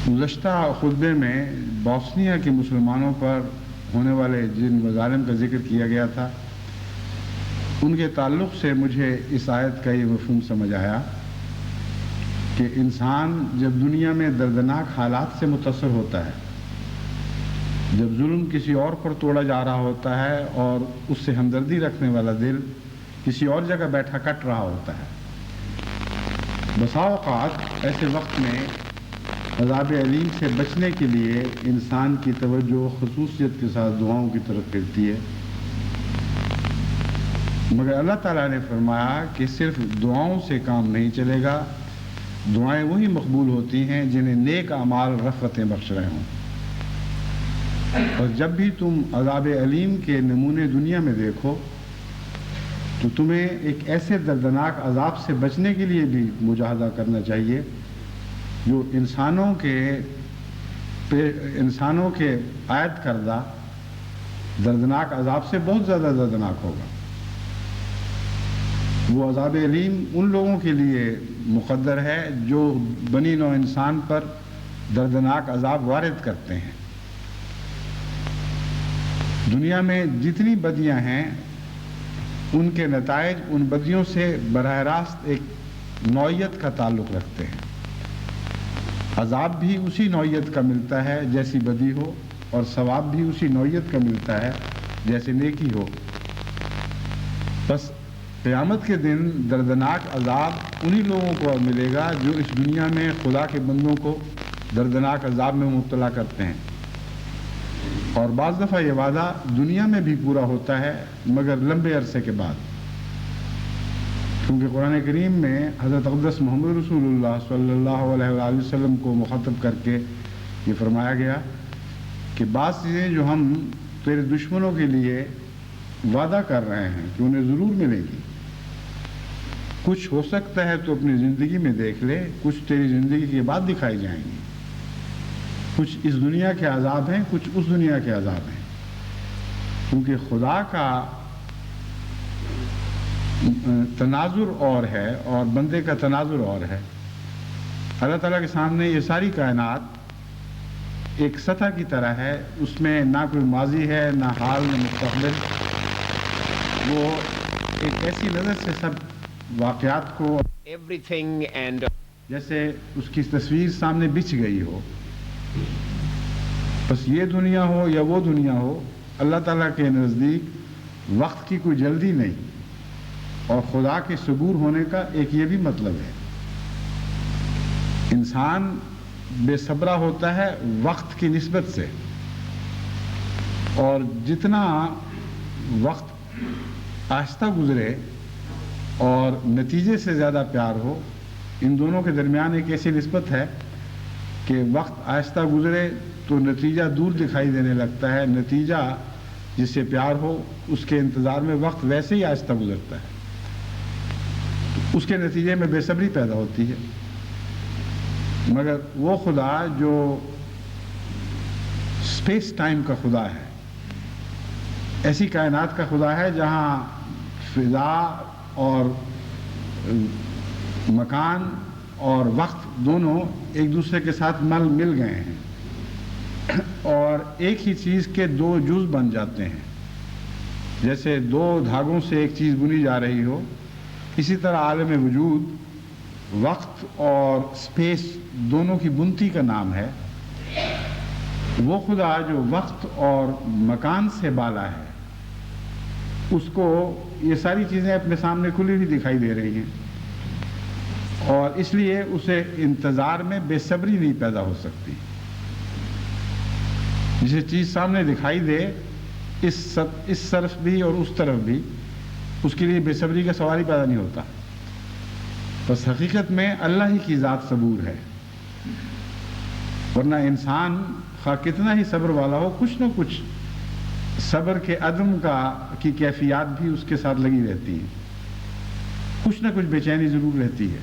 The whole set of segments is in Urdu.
گزشتہ خطبے میں بوسنیا کے مسلمانوں پر ہونے والے جن مظالم کا ذکر کیا گیا تھا، ان کے تعلق سے مجھے اس آیت کا یہ مفہوم سمجھ آیا کہ انسان جب دنیا میں دردناک حالات سے متاثر ہوتا ہے، جب ظلم کسی اور پر توڑا جا رہا ہوتا ہے اور اس سے ہمدردی رکھنے والا دل کسی اور جگہ بیٹھا کٹ رہا ہوتا ہے، بسا اوقات ایسے وقت میں عذاب علیم سے بچنے کے لیے انسان کی توجہ خصوصیت کے ساتھ دعاؤں کی طرف پھرتی ہے، مگر اللہ تعالیٰ نے فرمایا کہ صرف دعاؤں سے کام نہیں چلے گا، دعائیں وہی مقبول ہوتی ہیں جنہیں نیک اعمال رفعتیں بخش رہے ہوں۔ اور جب بھی تم عذاب علیم کے نمونے دنیا میں دیکھو تو تمہیں ایک ایسے دردناک عذاب سے بچنے کے لیے بھی مجاہدہ کرنا چاہیے جو انسانوں کے عائد کردہ دردناک عذاب سے بہت زیادہ دردناک ہوگا۔ وہ عذاب علیم ان لوگوں کے لیے مقدر ہے جو بنی نوع انسان پر دردناک عذاب وارد کرتے ہیں۔ دنیا میں جتنی بدیاں ہیں ان کے نتائج ان بدیوں سے براہ راست ایک نوعیت کا تعلق رکھتے ہیں۔ عذاب بھی اسی نوعیت کا ملتا ہے جیسی بدی ہو، اور ثواب بھی اسی نوعیت کا ملتا ہے جیسے نیکی ہو۔ بس قیامت کے دن دردناک عذاب انہی لوگوں کو ملے گا جو اس دنیا میں خدا کے بندوں کو دردناک عذاب میں مبتلا کرتے ہیں، اور بعض دفعہ یہ وعدہ دنیا میں بھی پورا ہوتا ہے مگر لمبے عرصے کے بعد، کیونکہ قرآن کریم میں حضرت اقدس محمد رسول اللہ صلی اللہ علیہ وآلہ وسلم کو مخاطب کر کے یہ فرمایا گیا کہ بعض چیزیں جو ہم تیرے دشمنوں کے لیے وعدہ کر رہے ہیں کہ انہیں ضرور ملے گی، کچھ ہو سکتا ہے تو اپنی زندگی میں دیکھ لے، کچھ تیری زندگی کے بعد دکھائی جائیں گی، کچھ اس دنیا کے عذاب ہیں، کچھ اس دنیا کے عذاب ہیں، کیونکہ خدا کا تناظر اور ہے اور بندے کا تناظر اور ہے۔ اللہ تعالیٰ کے سامنے یہ ساری کائنات ایک سطح کی طرح ہے، اس میں نہ کوئی ماضی ہے، نہ حال، نہ مستقبل۔ وہ ایک ایسی نظر سے سب واقعات کو جیسے اس کی تصویر سامنے بچھ گئی ہو۔ بس یہ دنیا ہو یا وہ دنیا ہو، اللہ تعالیٰ کے نزدیک وقت کی کوئی جلدی نہیں، اور خدا کے صبور ہونے کا ایک یہ بھی مطلب ہے۔ انسان بے صبرا ہوتا ہے وقت کی نسبت سے، اور جتنا وقت آہستہ گزرے اور نتیجے سے زیادہ پیار ہو، ان دونوں کے درمیان ایک ایسی نسبت ہے کہ وقت آہستہ گزرے تو نتیجہ دور دکھائی دینے لگتا ہے، نتیجہ جس سے پیار ہو اس کے انتظار میں وقت ویسے ہی آہستہ گزرتا ہے، اس کے نتیجے میں بے صبری پیدا ہوتی ہے۔ مگر وہ خدا جو اسپیس ٹائم کا خدا ہے، ایسی کائنات کا خدا ہے جہاں فضا اور مکان اور وقت دونوں ایک دوسرے کے ساتھ مل گئے ہیں اور ایک ہی چیز کے دو جز بن جاتے ہیں۔ جیسے دو دھاگوں سے ایک چیز بنی جا رہی ہو، اسی طرح عالم وجود وقت اور اسپیس دونوں کی بنتی کا نام ہے۔ وہ خدا جو وقت اور مکان سے بالا ہے، اس کو یہ ساری چیزیں اپنے سامنے کھلی ہوئی دکھائی دے رہی ہیں، اور اس لیے اسے انتظار میں بے صبری نہیں پیدا ہو سکتی۔ جسے چیز سامنے دکھائی دے، اس طرف بھی اور اس طرف بھی، اس کے لیے بے صبری کا سوال ہی پیدا نہیں ہوتا۔ بس حقیقت میں اللہ ہی کی ذات صبور ہے، ورنہ انسان خواہ کتنا ہی صبر والا ہو، کچھ نہ کچھ صبر کے عدم کی کیفیات بھی اس کے ساتھ لگی رہتی ہیں، کچھ نہ کچھ بے چینی ضرور رہتی ہے۔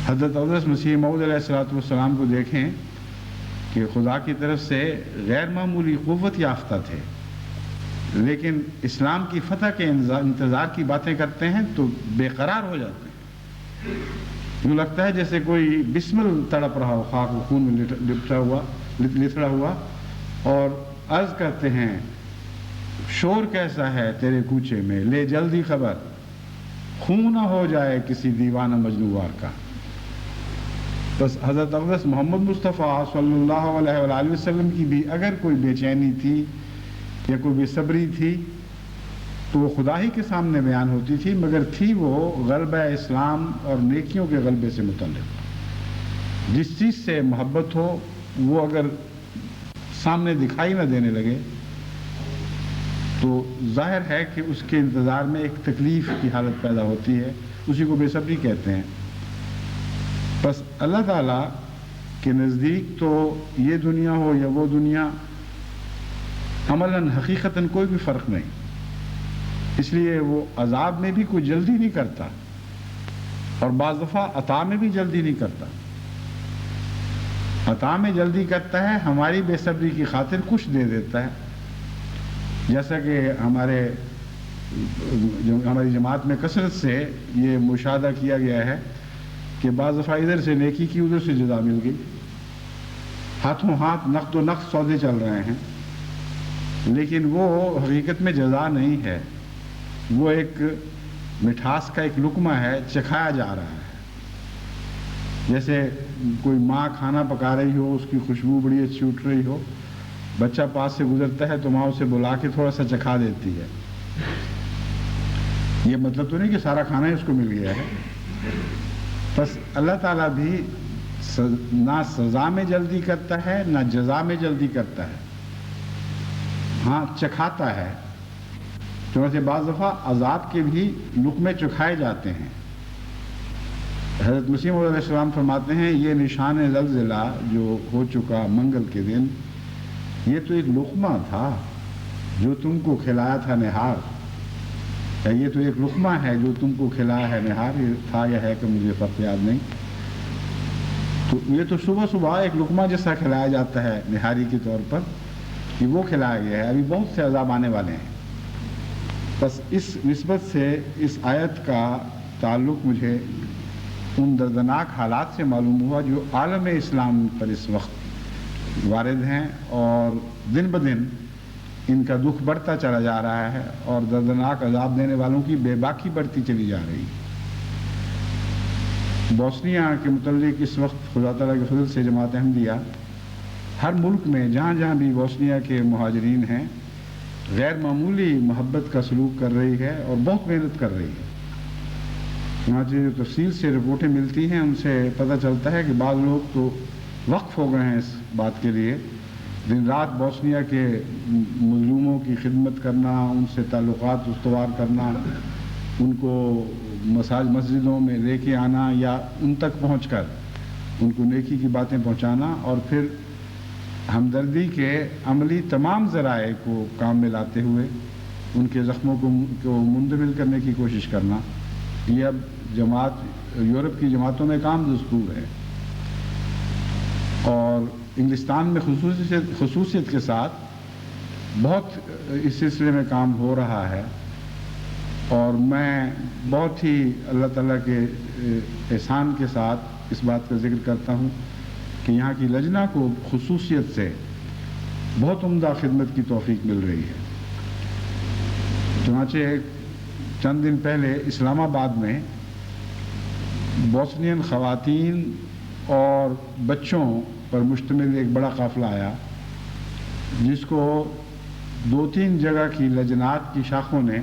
حضرت اقدس مسیح موعود علیہ السلام کو دیکھیں کہ خدا کی طرف سے غیر معمولی قوت یافتہ تھے، لیکن اسلام کی فتح کے انتظار کی باتیں کرتے ہیں تو بے قرار ہو جاتے ہیں۔ یوں لگتا ہے جیسے کوئی بسمل تڑپ رہا ہو، خاک و خون میں لتڑا ہوا، اور عرض کرتے ہیں شور کیسا ہے تیرے کوچے میں، لے جلدی خبر، خون نہ ہو جائے کسی دیوانہ مجنووار کا۔ بس حضرت اقدس محمد مصطفیٰ صلی اللہ علیہ وآلہ وسلم کی بھی اگر کوئی بے چینی تھی یا کوئی بے صبری تھی تو وہ خدا ہی کے سامنے بیان ہوتی تھی، مگر تھی وہ غلبہ اسلام اور نیکیوں کے غلبے سے متعلق۔ جس چیز سے محبت ہو وہ اگر سامنے دکھائی نہ دینے لگے تو ظاہر ہے کہ اس کے انتظار میں ایک تکلیف کی حالت پیدا ہوتی ہے، اسی کو بے صبری کہتے ہیں۔ بس اللہ تعالیٰ کے نزدیک تو یہ دنیا ہو یا وہ دنیا، عملاً حقیقتاً کوئی بھی فرق نہیں، اس لیے وہ عذاب میں بھی کوئی جلدی نہیں کرتا، اور بعض دفعہ عطا میں بھی جلدی نہیں کرتا۔ عطا میں جلدی کرتا ہے، ہماری بے صبری کی خاطر کچھ دے دیتا ہے، جیسا کہ ہماری جماعت میں کثرت سے یہ مشاہدہ کیا گیا ہے کہ بعض دفعہ ادھر سے نیکی کی ادھر سے جزا مل گئی، ہاتھوں ہاتھ نقد و نقد سودے چل رہے ہیں، لیکن وہ حقیقت میں جزا نہیں ہے، وہ ایک مٹھاس کا ایک لقمہ ہے، چکھایا جا رہا ہے۔ جیسے کوئی ماں کھانا پکا رہی ہو، اس کی خوشبو بڑی اچھی اٹھ رہی ہو، بچہ پاس سے گزرتا ہے تو ماں اسے بلا کے تھوڑا سا چکھا دیتی ہے۔ یہ مطلب تو نہیں کہ سارا کھانا ہی اس کو مل گیا ہے۔ بس اللہ تعالیٰ بھی نہ سزا میں جلدی کرتا ہے نہ جزا میں جلدی کرتا ہے، ہاں چکھاتا ہے۔ چنانچہ بعض دفعہ عذاب کے بھی لقمے چکھائے جاتے ہیں۔ حضرت مسیح موعود علیہ السلام فرماتے ہیں یہ نشان زلزلہ جو ہو چکا منگل کے دن، یہ تو ایک لقمہ تھا جو تم کو کھلایا تھا نہار، یا یہ تو ایک لقمہ ہے جو تم کو کھلایا ہے نہار، یہ تھا یا ہے کہ مجھے فرق یاد نہیں۔ تو یہ تو صبح صبح ایک لقمہ جیسا کھلایا جاتا ہے نہاری کے طور پر، کہ وہ کھلایا گیا ہے، ابھی بہت سے عذاب آنے والے ہیں۔ بس اس نسبت سے اس آیت کا تعلق مجھے ان دردناک حالات سے معلوم ہوا جو عالم اسلام پر اس وقت وارد ہیں، اور دن بدن ان کا دکھ بڑھتا چلا جا رہا ہے، اور دردناک عذاب دینے والوں کی بے باکی بڑھتی چلی جا رہی ہے۔ بوسنیا کے متعلق اس وقت خدا تعالیٰ کے فضل سے جماعت احمدیہ ہر ملک میں جہاں جہاں بھی بوسنیا کے مہاجرین ہیں غیر معمولی محبت کا سلوک کر رہی ہے اور بہت محنت کر رہی ہے۔ چنانچہ جو تفصیل سے رپورٹیں ملتی ہیں ان سے پتہ چلتا ہے کہ بعض لوگ تو وقف ہو گئے ہیں اس بات کے لیے، دن رات بوسنیا کے مظلوموں کی خدمت کرنا، ان سے تعلقات استوار کرنا، ان کو مسجدوں میں لے کے آنا یا ان تک پہنچ کر ان کو نیکی کی باتیں پہنچانا، اور پھر ہمدردی کے عملی تمام ذرائع کو کام میں لاتے ہوئے ان کے زخموں کو منتقل کرنے کی کوشش کرنا، یہ اب یورپ کی جماعتوں میں کام دستور ہے۔ اور انگلستان میں خصوصیت کے ساتھ بہت اس سلسلے میں کام ہو رہا ہے، اور میں بہت ہی اللہ تعالیٰ کے احسان کے ساتھ اس بات کا ذکر کرتا ہوں کہ یہاں کی لجنہ کو خصوصیت سے بہت عمدہ خدمت کی توفیق مل رہی ہے۔ چنانچہ چند دن پہلے اسلام آباد میں بوسنین خواتین اور بچوں پر مشتمل ایک بڑا قافلہ آیا، جس کو 2-3 جگہ کی لجنات کی شاخوں نے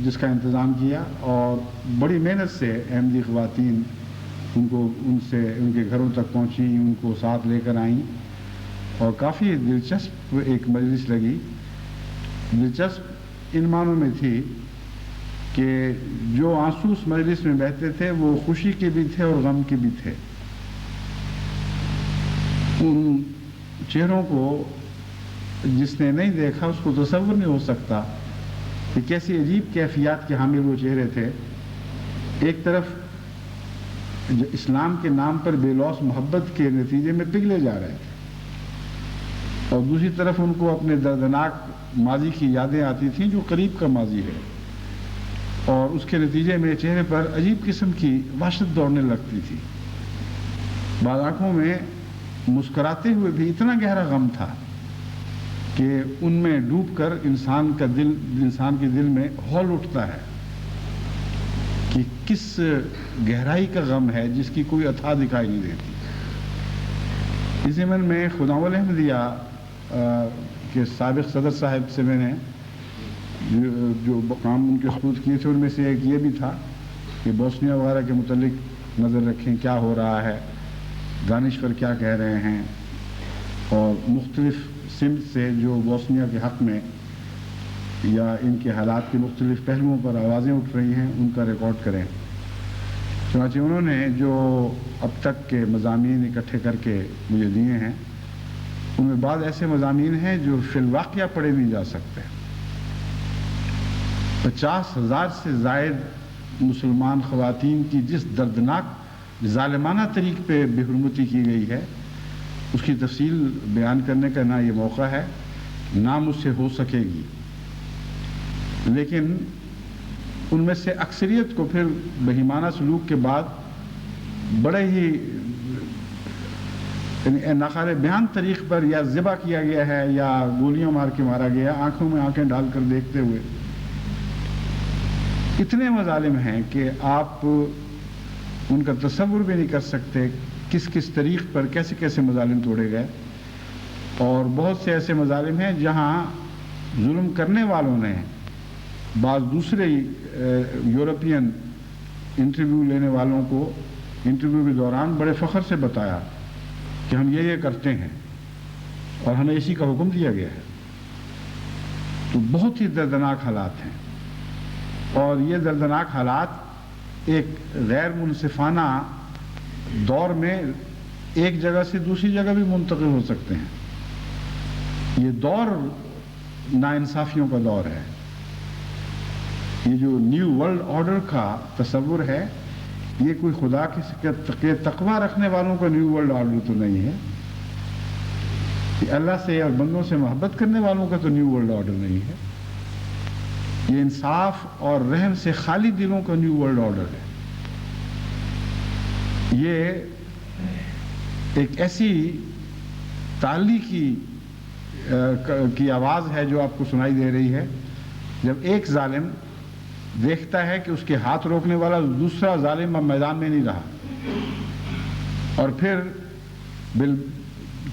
جس کا انتظام کیا، اور بڑی محنت سے احمدی خواتین ان کے گھروں تک پہنچیں، ان کو ساتھ لے کر آئیں، اور کافی دلچسپ ایک مجلس لگی۔ دلچسپ ان معنوں میں تھی کہ جو آنسو اس مجلس میں بہتے تھے وہ خوشی کے بھی تھے اور غم کے بھی تھے۔ ان چہروں کو جس نے نہیں دیکھا اس کو تصور نہیں ہو سکتا کہ کیسی عجیب کیفیات کے حامل وہ چہرے تھے۔ ایک طرف جو اسلام کے نام پر بے لوث محبت کے نتیجے میں پگھلے جا رہے تھے، اور دوسری طرف ان کو اپنے دردناک ماضی کی یادیں آتی تھیں جو قریب کا ماضی ہے۔ اور اس کے نتیجے میں چہرے پر عجیب قسم کی وحشت دوڑنے لگتی تھی. بعض آنکھوں میں مسکراتے ہوئے بھی اتنا گہرا غم تھا کہ ان میں ڈوب کر انسان کے دل میں ہول اٹھتا ہے کہ کس گہرائی کا غم ہے جس کی کوئی عطا دکھائی نہیں دیتی. اس ضمن میں خداوند احمدیہ کے سابق صدر صاحب سے میں نے جو کام ان کے ثبوت کیے تھے ان میں سے ایک یہ بھی تھا کہ بوسنیا وغیرہ کے متعلق نظر رکھیں کیا ہو رہا ہے، دانشور کیا کہہ رہے ہیں، اور مختلف سمت سے جو بوسنیا کے حق میں یا ان کے حالات کے مختلف پہلوؤں پر آوازیں اٹھ رہی ہیں ان کا ریکارڈ کریں. چنانچہ انہوں نے جو اب تک کے مضامین اکٹھے کر کے مجھے دیے ہیں ان میں بعض ایسے مضامین ہیں جو فی الواقعہ پڑھے نہیں جا سکتے. 50,000 سے زائد مسلمان خواتین کی جس دردناک ظالمانہ طریق پہ بے حرمتی کی گئی ہے اس کی تفصیل بیان کرنے کا نہ یہ موقع ہے نہ مجھ سے ہو سکے گی. لیکن ان میں سے اکثریت کو پھر بہیمانہ سلوک کے بعد بڑے ہی ناقابل بیان طریق پر یا ذبح کیا گیا ہے یا گولیاں مار کے مارا گیا، آنکھوں میں آنکھیں ڈال کر دیکھتے ہوئے. اتنے مظالم ہیں کہ آپ ان کا تصور بھی نہیں کر سکتے کس کس طریق پر کیسے کیسے مظالم توڑے گئے. اور بہت سے ایسے مظالم ہیں جہاں ظلم کرنے والوں نے بعض دوسرے یورپین انٹرویو لینے والوں کو انٹرویو کے دوران بڑے فخر سے بتایا کہ ہم یہ کرتے ہیں اور ہمیں اسی کا حکم دیا گیا ہے. تو بہت ہی دردناک حالات ہیں، اور یہ دردناک حالات ایک غیر منصفانہ دور میں ایک جگہ سے دوسری جگہ بھی منتقل ہو سکتے ہیں. یہ دور ناانصافیوں کا دور ہے. یہ جو نیو ورلڈ آرڈر کا تصور ہے یہ کوئی خدا کے تقوی رکھنے والوں کا نیو ورلڈ آرڈر تو نہیں ہے. یہ اللہ سے اور بندوں سے محبت کرنے والوں کا تو نیو ورلڈ آرڈر نہیں ہے. یہ انصاف اور رحم سے خالی دلوں کا نیو ورلڈ آرڈر ہے. یہ ایک ایسی تعلی کی آواز ہے جو آپ کو سنائی دے رہی ہے جب ایک ظالم دیکھتا ہے کہ اس کے ہاتھ روکنے والا دوسرا ظالم اب میدان میں نہیں رہا اور پھر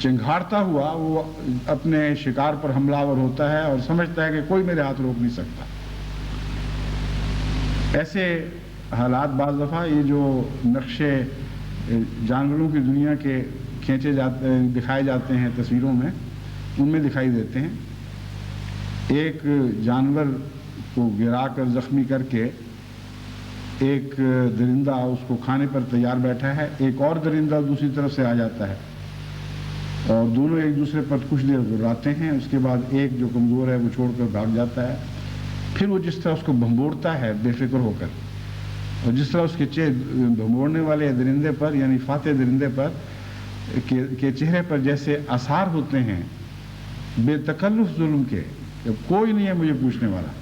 چنگھاڑتا ہوا وہ اپنے شکار پر حملہ آور ہوتا ہے اور سمجھتا ہے کہ کوئی میرے ہاتھ روک نہیں سکتا. ایسے حالات بعض دفعہ یہ جو نقشے جانوروں کی دنیا کے دکھائے جاتے ہیں تصویروں میں ان میں دکھائی دیتے ہیں. ایک جانور کو گرا کر زخمی کر کے ایک درندہ اس کو کھانے پر تیار بیٹھا ہے، ایک اور درندہ دوسری طرف سے آ جاتا ہے اور دونوں ایک دوسرے پر کچھ دیر گراتے ہیں. اس کے بعد ایک جو کمزور ہے وہ چھوڑ کر بھاگ جاتا ہے. پھر وہ جس طرح اس کو بھنبوڑتا ہے بے فکر ہو کر، اور جس طرح اس کے بھنبوڑنے والے درندے پر یعنی فاتح درندے پر کے چہرے پر جیسے آثار ہوتے ہیں بے تکلف ظلم کے، جب کوئی نہیں ہے مجھے پوچھنے والا.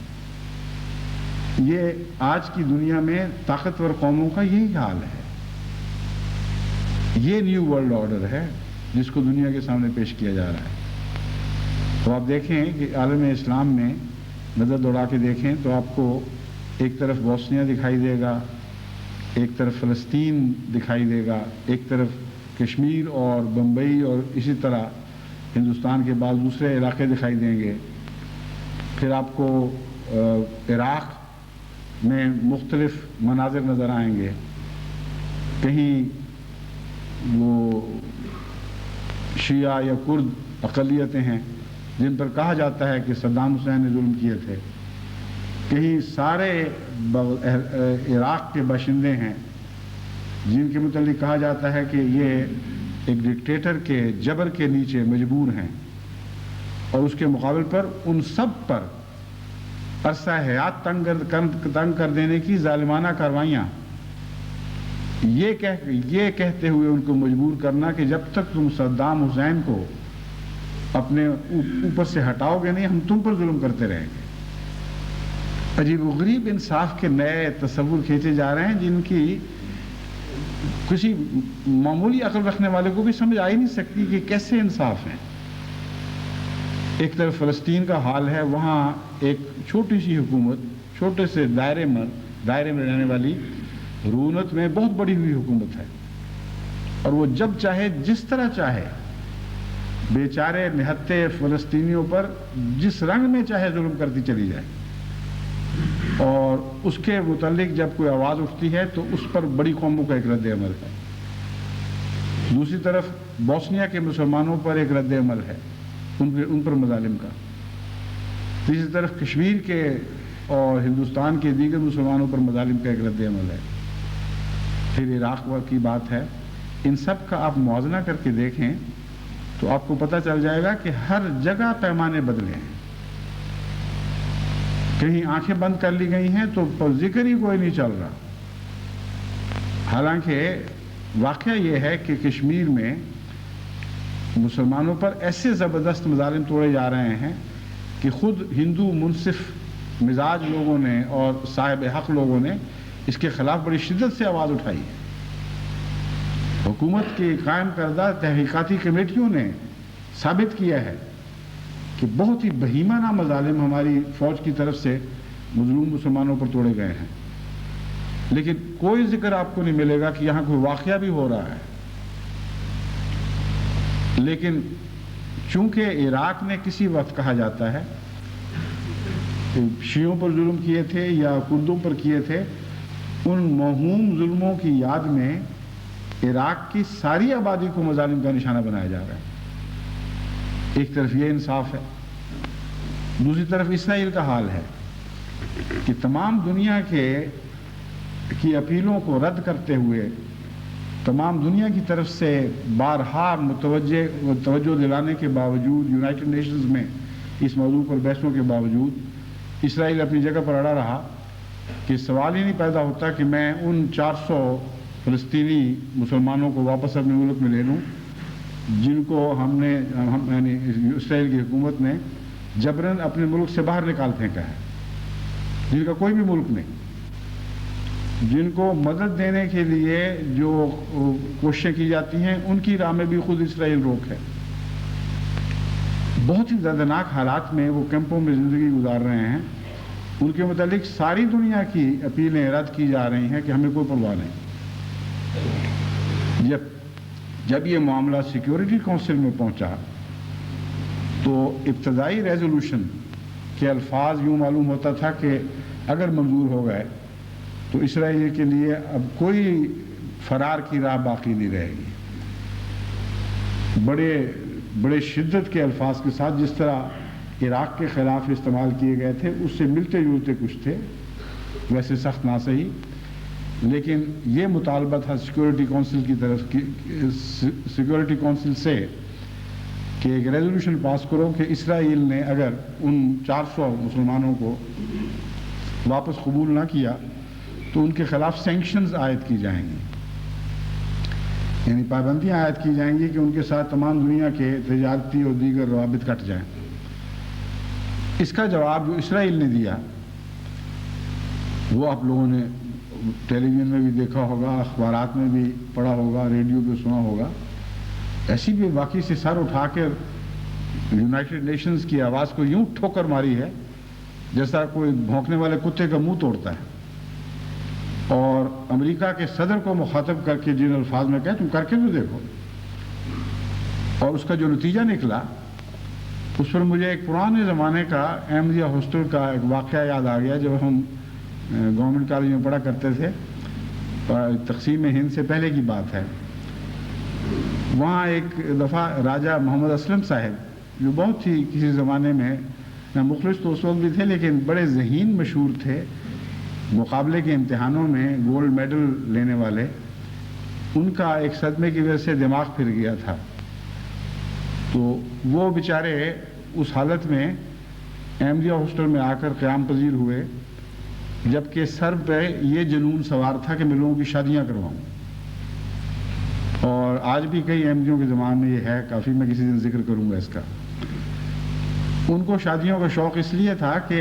یہ آج کی دنیا میں طاقتور قوموں کا یہی حال ہے. یہ نیو ورلڈ آرڈر ہے جس کو دنیا کے سامنے پیش کیا جا رہا ہے. تو آپ دیکھیں کہ عالم اسلام میں نظر دوڑا کے دیکھیں تو آپ کو ایک طرف بوسنیا دکھائی دے گا، ایک طرف فلسطین دکھائی دے گا، ایک طرف کشمیر اور بمبئی اور اسی طرح ہندوستان کے بعض دوسرے علاقے دکھائی دیں گے. پھر آپ کو عراق میں مختلف مناظر نظر آئیں گے. کہیں وہ شیعہ یا کرد اقلیتیں ہیں جن پر کہا جاتا ہے کہ صدام حسین نے ظلم کیے تھے. کہیں سارے عراق کے باشندے ہیں جن کے متعلق کہا جاتا ہے کہ یہ ایک ڈکٹیٹر کے جبر کے نیچے مجبور ہیں، اور اس کے مقابل پر ان سب پر عرصہ حیات تنگ کر دینے کی ظالمانہ کاروائیاں. یہ کہتے ہوئے ان کو مجبور کرنا کہ جب تک تم صدام حسین کو اپنے اوپر سے ہٹاؤ گے نہیں ہم تم پر ظلم کرتے رہیں گے. عجیب و غریب انصاف کے نئے تصور کھینچے جا رہے ہیں جن کی کسی معمولی عقل رکھنے والے کو بھی سمجھ آ ہی نہیں سکتی کہ کیسے انصاف ہیں۔ ایک طرف فلسطین کا حال ہے، وہاں ایک چھوٹی سی حکومت، چھوٹے سے دائرے میں رہنے والی رونت میں بہت بڑی ہوئی حکومت ہے، اور وہ جب چاہے جس طرح چاہے بیچارے نہتے فلسطینیوں پر جس رنگ میں چاہے ظلم کرتی چلی جائے، اور اس کے متعلق جب کوئی آواز اٹھتی ہے تو اس پر بڑی قوموں کا ایک رد عمل ہے۔ دوسری طرف بوسنیا کے مسلمانوں پر ایک رد عمل ہے، ان پر مظالم کا۔ تیسری طرف کشمیر کے اور ہندوستان کے دیگر مسلمانوں پر مظالم کا ایک رد عمل ہے۔ پھر عراق کی بات ہے۔ ان سب کا آپ موازنہ کر کے دیکھیں تو آپ کو پتہ چل جائے گا کہ ہر جگہ پیمانے بدلے ہیں۔ کہیں آنکھیں بند کر لی گئی ہیں تو ذکر ہی کوئی نہیں چل رہا، حالانکہ واقعہ یہ ہے کہ کشمیر میں مسلمانوں پر ایسے زبردست مظالم توڑے جا رہے ہیں کہ خود ہندو منصف مزاج لوگوں نے اور صاحب حق لوگوں نے اس کے خلاف بڑی شدت سے آواز اٹھائی ہے۔ حکومت کی قائم کردہ تحقیقاتی کمیٹیوں نے ثابت کیا ہے کہ بہت ہی بہیمانہ مظالم ہماری فوج کی طرف سے مظلوم مسلمانوں پر توڑے گئے ہیں، لیکن کوئی ذکر آپ کو نہیں ملے گا کہ یہاں کوئی واقعہ بھی ہو رہا ہے۔ لیکن چونکہ عراق نے کسی وقت کہا جاتا ہے کہ شیعوں پر ظلم کیے تھے یا کردوں پر کیے تھے، ان موہوم ظلموں کی یاد میں عراق کی ساری آبادی کو مظالم کا نشانہ بنایا جا رہا ہے۔ ایک طرف یہ انصاف ہے، دوسری طرف اسرائیل کا حال ہے کہ تمام دنیا کی اپیلوں کو رد کرتے ہوئے، تمام دنیا کی طرف سے بارہا توجہ دلانے کے باوجود، یونائٹڈ نیشنز میں اس موضوع پر بحثوں کے باوجود، اسرائیل اپنی جگہ پر اڑا رہا کہ سوال ہی نہیں پیدا ہوتا کہ میں ان 400 فلسطینی مسلمانوں کو واپس اپنے ملک میں لے لوں جن کو یعنی اسرائیل کی حکومت نے جبراً اپنے ملک سے باہر نکال پھینکا ہے، جن کا کوئی بھی ملک نہیں، جن کو مدد دینے کے لیے جو کوششیں کی جاتی ہیں ان کی راہ میں بھی خود اسرائیل روک ہے۔ بہت ہی دردناک حالات میں وہ کیمپوں میں زندگی گزار رہے ہیں، ان کے متعلق ساری دنیا کی اپیلیں رد کی جا رہی ہیں کہ ہمیں کوئی پرواہ نہیں۔ جب یہ معاملہ سیکیورٹی کونسل میں پہنچا تو ابتدائی ریزولوشن کے الفاظ یوں معلوم ہوتا تھا کہ اگر منظور ہو گئے تو اسرائیل کے لیے اب کوئی فرار کی راہ باقی نہیں رہے گی۔ بڑے شدت کے الفاظ کے ساتھ جس طرح عراق کے خلاف استعمال کیے گئے تھے اس سے ملتے جلتے کچھ تھے، ویسے سخت نہ صحیح، لیکن یہ مطالبہ تھا سیکیورٹی کونسل سے کہ ایک ریزولوشن پاس کرو کہ اسرائیل نے اگر ان 400 مسلمانوں کو واپس قبول نہ کیا تو ان کے خلاف سینکشنز عائد کی جائیں گی، یعنی پابندیاں عائد کی جائیں گی کہ ان کے ساتھ تمام دنیا کے تجارتی اور دیگر روابط کٹ جائیں۔ اس کا جواب جو اسرائیل نے دیا وہ آپ لوگوں نے ٹیلی ویژن میں بھی دیکھا ہوگا، اخبارات میں بھی پڑھا ہوگا، ریڈیو پہ سنا ہوگا، ایسی بھی واقعی سے سر اٹھا کر یونائٹڈ نیشنز کی آواز کو یوں ٹھوکر ماری ہے جیسا کوئی بھونکنے والے کتے کا منہ توڑتا ہے، اور امریکہ کے صدر کو مخاطب کر کے جن الفاظ میں کہے تم کر کے تو دیکھو، اور اس کا جو نتیجہ نکلا اس پر مجھے ایک پرانے زمانے کا احمدیہ ہاسٹل کا ایک واقعہ یاد آ گیا جب ہم گورنمنٹ کالج میں پڑھا کرتے تھے، تقسیم ہند سے پہلے کی بات ہے۔ وہاں ایک دفعہ راجہ محمد اسلم صاحب جو بہت ہی کسی زمانے میں مخلص تو اس وقت بھی تھے لیکن بڑے ذہین مشہور تھے، مقابلے کے امتحانوں میں گولڈ میڈل لینے والے، ان کا ایک صدمے کی وجہ سے دماغ پھر گیا تھا، تو وہ بیچارے اس حالت میں احمدیہ ہاسٹل میں آ کر قیام پذیر ہوئے، جبکہ سر پہ یہ جنون سوار تھا کہ میں لوگوں کی شادیاں کرواؤں، اور آج بھی کئی احمدیوں کے زمانے میں یہ ہے، کافی میں کسی دن ذکر کروں گا اس کا۔ ان کو شادیوں کا شوق اس لیے تھا کہ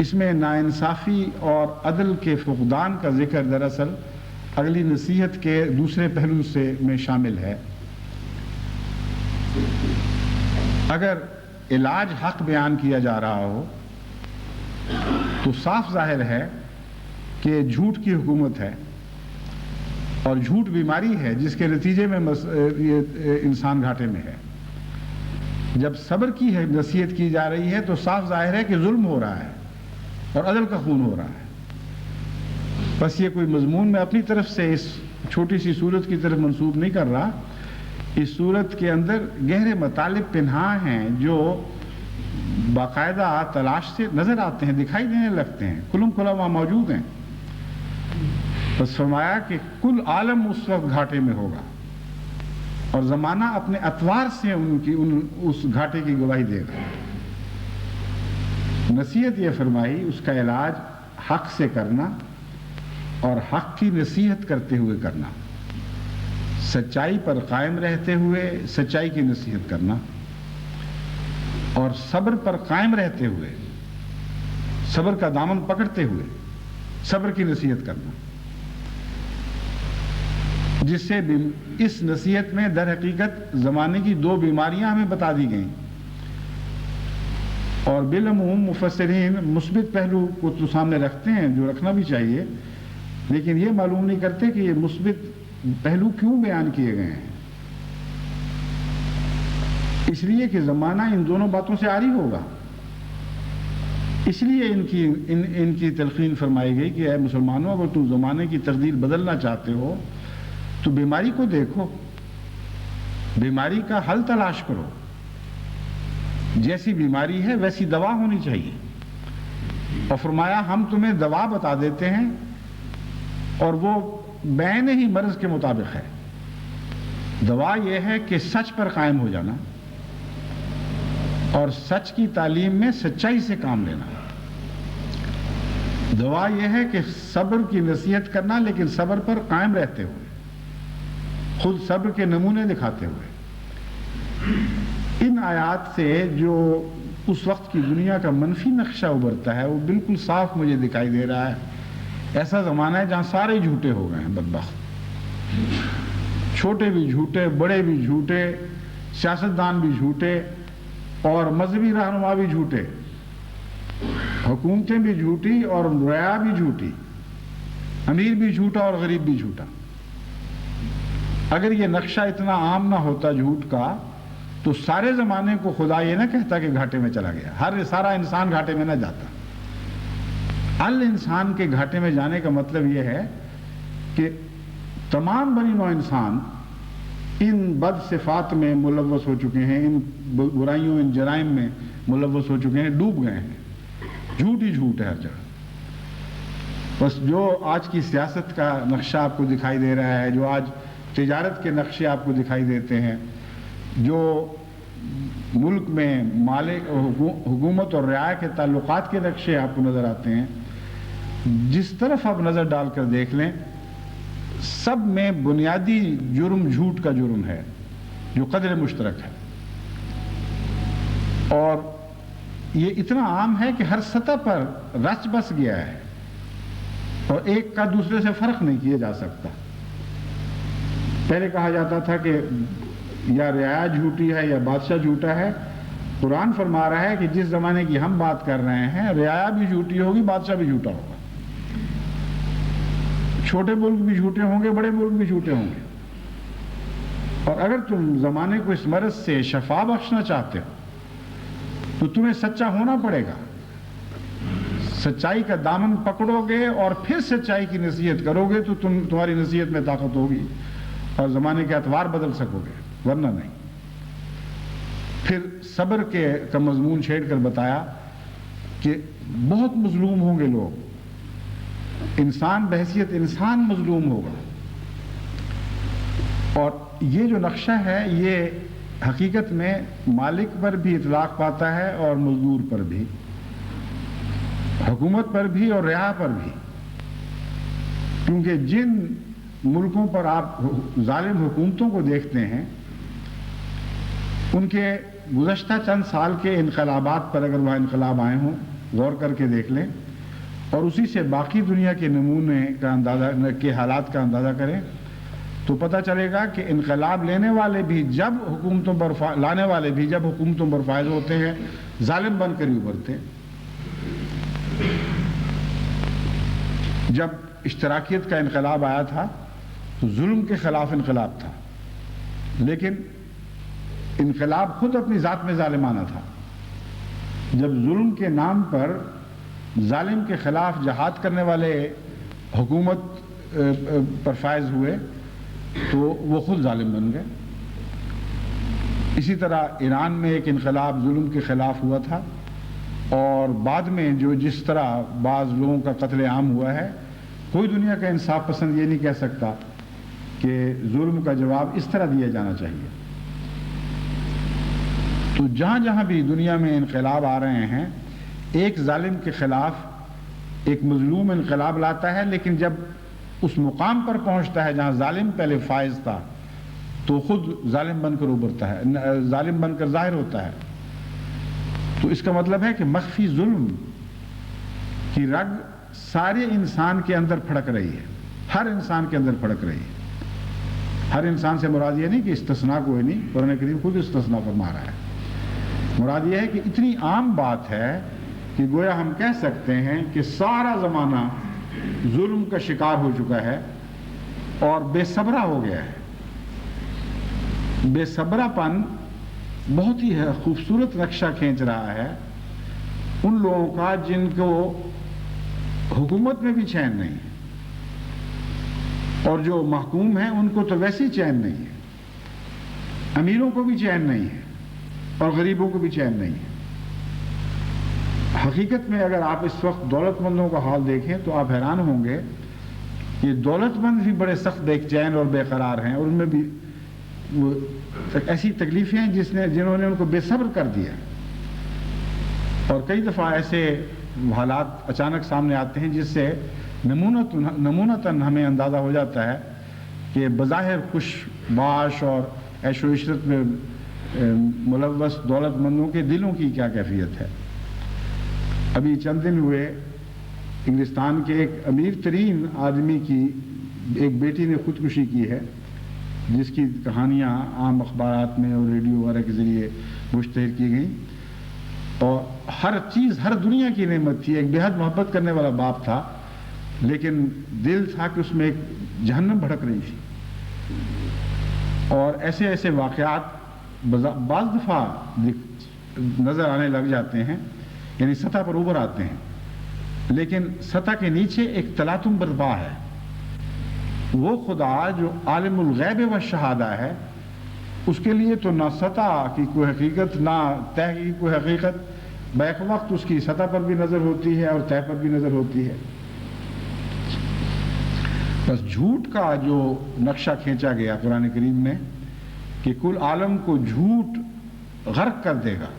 اس میں ناانصافی اور عدل کے فقدان کا ذکر دراصل اگلی نصیحت کے دوسرے پہلو سے میں شامل ہے۔ اگر علاج حق بیان کیا جا رہا ہو تو صاف ظاہر ہے کہ جھوٹ کی حکومت ہے اور جھوٹ بیماری ہے جس کے نتیجے میں انسان گھاٹے میں ہے۔ جب صبر کی نصیحت کی جا رہی ہے تو صاف ظاہر ہے کہ ظلم ہو رہا ہے اور عدل کا خون ہو رہا ہے۔ بس یہ کوئی مضمون میں اپنی طرف سے اس چھوٹی سی صورت کی طرف منسوب نہیں کر رہا، اس صورت کے اندر گہرے مطالب پنہاں ہیں جو باقاعدہ تلاش سے نظر آتے ہیں، دکھائی دینے لگتے ہیں، کھلم کھلا وہاں موجود ہیں۔ بس فرمایا کہ کل عالم اس وقت گھاٹے میں ہوگا اور زمانہ اپنے اطوار سے اس گھاٹے کی گواہی دے گا۔ نصیحت یہ فرمائی اس کا علاج حق سے کرنا اور حق کی نصیحت کرتے ہوئے کرنا، سچائی پر قائم رہتے ہوئے سچائی کی نصیحت کرنا اور صبر پر قائم رہتے ہوئے صبر کا دامن پکڑتے ہوئے صبر کی نصیحت کرنا، جس سے اس نصیحت میں در حقیقت زمانے کی دو بیماریاں ہمیں بتا دی گئیں اور بالعموم مفسرین مثبت پہلو کو تو سامنے رکھتے ہیں جو رکھنا بھی چاہیے، لیکن یہ معلوم نہیں کرتے کہ یہ مثبت پہلو کیوں بیان کیے گئے ہیں۔ اس لیے کہ زمانہ ان دونوں باتوں سے عاری ہوگا، اس لیے ان کی تلقین فرمائی گئی کہ اے مسلمانوں، اگر تم زمانے کی تقدیر بدلنا چاہتے ہو تو بیماری کو دیکھو، بیماری کا حل تلاش کرو، جیسی بیماری ہے ویسی دوا ہونی چاہیے۔ اور فرمایا ہم تمہیں دوا بتا دیتے ہیں اور وہ بعین ہی مرض کے مطابق ہے۔ دوا یہ ہے کہ سچ پر قائم ہو جانا اور سچ کی تعلیم میں سچائی سے کام لینا۔ دوا یہ ہے کہ صبر کی نصیحت کرنا لیکن صبر پر قائم رہتے ہوئے، خود صبر کے نمونے دکھاتے ہوئے۔ ان آیات سے جو اس وقت کی دنیا کا منفی نقشہ ابھرتا ہے وہ بالکل صاف مجھے دکھائی دے رہا ہے۔ ایسا زمانہ ہے جہاں سارے جھوٹے ہو گئے ہیں، بدبخت، چھوٹے بھی جھوٹے، بڑے بھی جھوٹے، سیاستدان بھی جھوٹے اور مذہبی رہنما بھی جھوٹے، حکومتیں بھی جھوٹی اور رعایا بھی جھوٹی، امیر بھی جھوٹا اور غریب بھی جھوٹا۔ اگر یہ نقشہ اتنا عام نہ ہوتا جھوٹ کا تو سارے زمانے کو خدا یہ نہ کہتا کہ گھاٹے میں چلا گیا، سارا انسان گھاٹے میں نہ جاتا۔ انسان کے گھاٹے میں جانے کا مطلب یہ ہے کہ تمام بنی نوع انسان ان بد صفات میں ملوث ہو چکے ہیں، ان برائیوں، ان جرائم میں ملوث ہو چکے ہیں، ڈوب گئے ہیں۔ جھوٹ ہی جھوٹ ہے ہر جگہ۔ بس جو آج کی سیاست کا نقشہ آپ کو دکھائی دے رہا ہے، جو آج تجارت کے نقشے آپ کو دکھائی دیتے ہیں، جو ملک میں حکومت اور رعایا کے تعلقات کے نقشے آپ کو نظر آتے ہیں، جس طرف آپ نظر ڈال کر دیکھ لیں سب میں بنیادی جرم جھوٹ کا جرم ہے جو قدر مشترک ہے، اور یہ اتنا عام ہے کہ ہر سطح پر رچ بس گیا ہے اور ایک کا دوسرے سے فرق نہیں کیا جا سکتا۔ پہلے کہا جاتا تھا کہ یا رعایا جھوٹی ہے یا بادشاہ جھوٹا ہے۔ قرآن فرما رہا ہے کہ جس زمانے کی ہم بات کر رہے ہیں رعایا بھی جھوٹی ہوگی، بادشاہ بھی جھوٹا ہوگا، چھوٹے ملک بھی جھوٹے ہوں گے، بڑے ملک بھی جھوٹے ہوں گے۔ اور اگر تم زمانے کو اس مرض سے شفا بخشنا چاہتے ہو تو تمہیں سچا ہونا پڑے گا، سچائی کا دامن پکڑو گے اور پھر سچائی کی نصیحت کرو گے تو تمہاری نصیحت میں طاقت ہوگی اور زمانے کے اعتبار بدل سکو گے، ورنہ نہیں۔ پھر صبر کا مضمون چھیڑ کر بتایا کہ بہت مظلوم ہوں گے لوگ، انسان بحیثیت انسان مظلوم ہوگا، اور یہ جو نقشہ ہے یہ حقیقت میں مالک پر بھی اطلاق پاتا ہے اور مزدور پر بھی، حکومت پر بھی اور رعایا پر بھی، کیونکہ جن ملکوں پر آپ ظالم حکومتوں کو دیکھتے ہیں ان کے گزشتہ چند سال کے انقلابات پر، اگر وہ انقلاب آئے ہوں، غور کر کے دیکھ لیں اور اسی سے باقی دنیا کے نمونے کا اندازہ کے حالات کا اندازہ کریں تو پتہ چلے گا کہ انقلاب لانے والے بھی جب حکومتوں پر فائز ہوتے ہیں ظالم بن کر ہی ابھرتے ہیں۔ جب اشتراکیت کا انقلاب آیا تھا تو ظلم کے خلاف انقلاب تھا، لیکن انقلاب خود اپنی ذات میں ظالمانہ تھا۔ جب ظلم کے نام پر ظالم کے خلاف جہاد کرنے والے حکومت پر فائز ہوئے تو وہ خود ظالم بن گئے۔ اسی طرح ایران میں ایک انقلاب ظلم کے خلاف ہوا تھا، اور بعد میں جس طرح بعض لوگوں کا قتل عام ہوا ہے، کوئی دنیا کا انصاف پسند یہ نہیں کہہ سکتا کہ ظلم کا جواب اس طرح دیا جانا چاہیے۔ تو جہاں جہاں بھی دنیا میں انقلاب آ رہے ہیں، ایک ظالم کے خلاف ایک مظلوم انقلاب لاتا ہے، لیکن جب اس مقام پر پہنچتا ہے جہاں ظالم پہلے فائز تھا تو خود ظالم بن کر ابھرتا ہے، ظالم بن کر ظاہر ہوتا ہے۔ تو اس کا مطلب ہے کہ مخفی ظلم کی رگ سارے انسان کے اندر پھڑک رہی ہے، ہر انسان کے اندر پھڑک رہی ہے۔ ہر انسان سے مراد یہ نہیں کہ استثناء کوئی نہیں، قرآن کریم خود استثناء فرما رہا ہے۔ مراد یہ ہے کہ اتنی عام بات ہے کہ گویا ہم کہہ سکتے ہیں کہ سارا زمانہ ظلم کا شکار ہو چکا ہے اور بے صبرا ہو گیا ہے۔ بے صبرا پن بہت ہی خوبصورت نقشہ کھینچ رہا ہے ان لوگوں کا جن کو حکومت میں بھی چین نہیں ہے، اور جو محکوم ہیں ان کو تو ویسے ہی چین نہیں ہے، امیروں کو بھی چین نہیں ہے اور غریبوں کو بھی چین نہیں ہے۔ حقیقت میں اگر آپ اس وقت دولت مندوں کا حال دیکھیں تو آپ حیران ہوں گے کہ دولت مند بھی بڑے سخت بے چین اور بے قرار ہیں، اور ان میں بھی ایسی تکلیفیں ہیں جنہوں نے ان کو بے صبر کر دیا۔ اور کئی دفعہ ایسے حالات اچانک سامنے آتے ہیں جس سے نمونتاً ہمیں اندازہ ہو جاتا ہے کہ بظاہر خوش باش اور عیش و عشرت میں ملوث دولت مندوں کے دلوں کی کیا کیفیت ہے۔ ابھی چند دن ہوئے انگلستان کے ایک امیر ترین آدمی کی ایک بیٹی نے خودکشی کی ہے، جس کی کہانیاں عام اخبارات میں اور ریڈیو وغیرہ کے ذریعے مشتہر کی گئیں، اور ہر چیز ہر دنیا کی نعمت تھی، ایک بے حد محبت کرنے والا باپ تھا، لیکن دل تھا کہ اس میں ایک جہنم بھڑک رہی تھی۔ اور ایسے ایسے واقعات بعض دفعہ نظر آنے لگ جاتے ہیں، یعنی سطح پر اوپر آتے ہیں، لیکن سطح کے نیچے ایک تلاطم برپا ہے۔ وہ خدا جو عالم الغیب و شہادہ ہے، اس کے لیے تو نہ سطح کی کوئی حقیقت نہ طے کی کوئی حقیقت، بیک وقت اس کی سطح پر بھی نظر ہوتی ہے اور طے پر بھی نظر ہوتی ہے۔ بس جھوٹ کا جو نقشہ کھینچا گیا قرآن کریم میں کہ کل عالم کو جھوٹ غرق کر دے گا،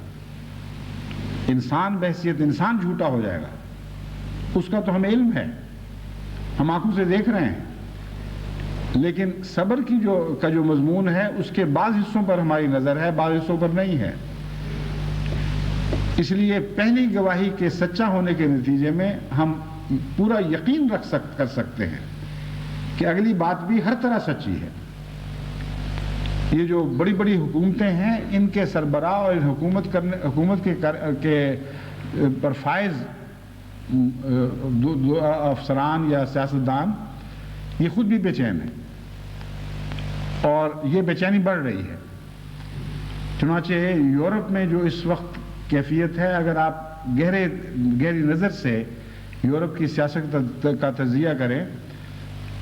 انسان بحیثیت انسان جھوٹا ہو جائے گا، اس کا تو ہمیں علم ہے، ہم آنکھوں سے دیکھ رہے ہیں، لیکن صبر کا جو مضمون ہے اس کے بعض حصوں پر ہماری نظر ہے، بعض حصوں پر نہیں ہے۔ اس لیے پہلی گواہی کے سچا ہونے کے نتیجے میں ہم پورا یقین کر سکتے ہیں کہ اگلی بات بھی ہر طرح سچی ہے۔ یہ جو بڑی بڑی حکومتیں ہیں، ان کے سربراہ اور حکومت کے پر فائز دو افسران یا سیاستدان، یہ خود بھی بے چین ہیں، اور یہ بے چینی بڑھ رہی ہے۔ چنانچہ یورپ میں جو اس وقت کیفیت ہے، اگر آپ گہری نظر سے یورپ کی سیاست کا تجزیہ کریں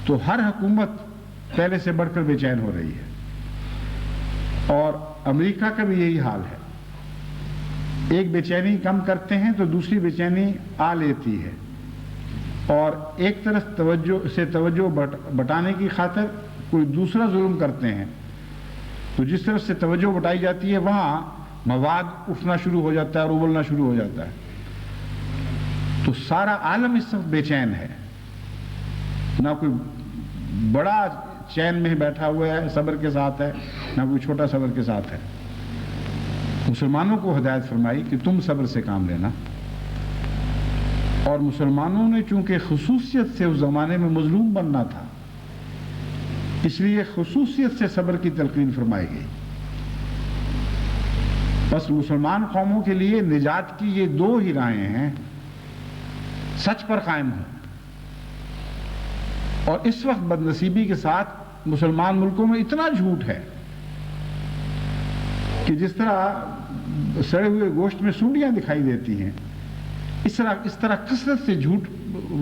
تو ہر حکومت پہلے سے بڑھ کر بے چین ہو رہی ہے، اور امریکہ کا بھی یہی حال ہے۔ ایک بے چینی کم کرتے ہیں تو دوسری بے چینی آ لیتی ہے، اور ایک طرف توجہ بٹانے کی خاطر کوئی دوسرا ظلم کرتے ہیں، تو جس طرف سے توجہ بٹائی جاتی ہے وہاں مواد اٹھنا شروع ہو جاتا ہے اور ابلنا شروع ہو جاتا ہے۔ تو سارا عالم اس وقت بے چین ہے، نہ کوئی بڑا چین میں بیٹھا ہوا ہے صبر کے ساتھ ہے، نہ کوئی چھوٹا صبر کے ساتھ ہے۔ مسلمانوں کو ہدایت فرمائی کہ تم صبر سے کام لینا، اور مسلمانوں نے چونکہ خصوصیت سے اس زمانے میں مظلوم بننا تھا، اس لیے خصوصیت سے صبر کی تلقین فرمائی گئی۔ بس مسلمان قوموں کے لیے نجات کی یہ دو ہی راہیں ہیں: سچ پر قائم ہو، اور اس وقت بدنصیبی کے ساتھ مسلمان ملکوں میں اتنا جھوٹ ہے کہ جس طرح سڑے ہوئے گوشت میں سونڈیاں دکھائی دیتی ہیں، اس طرح کثرت سے جھوٹ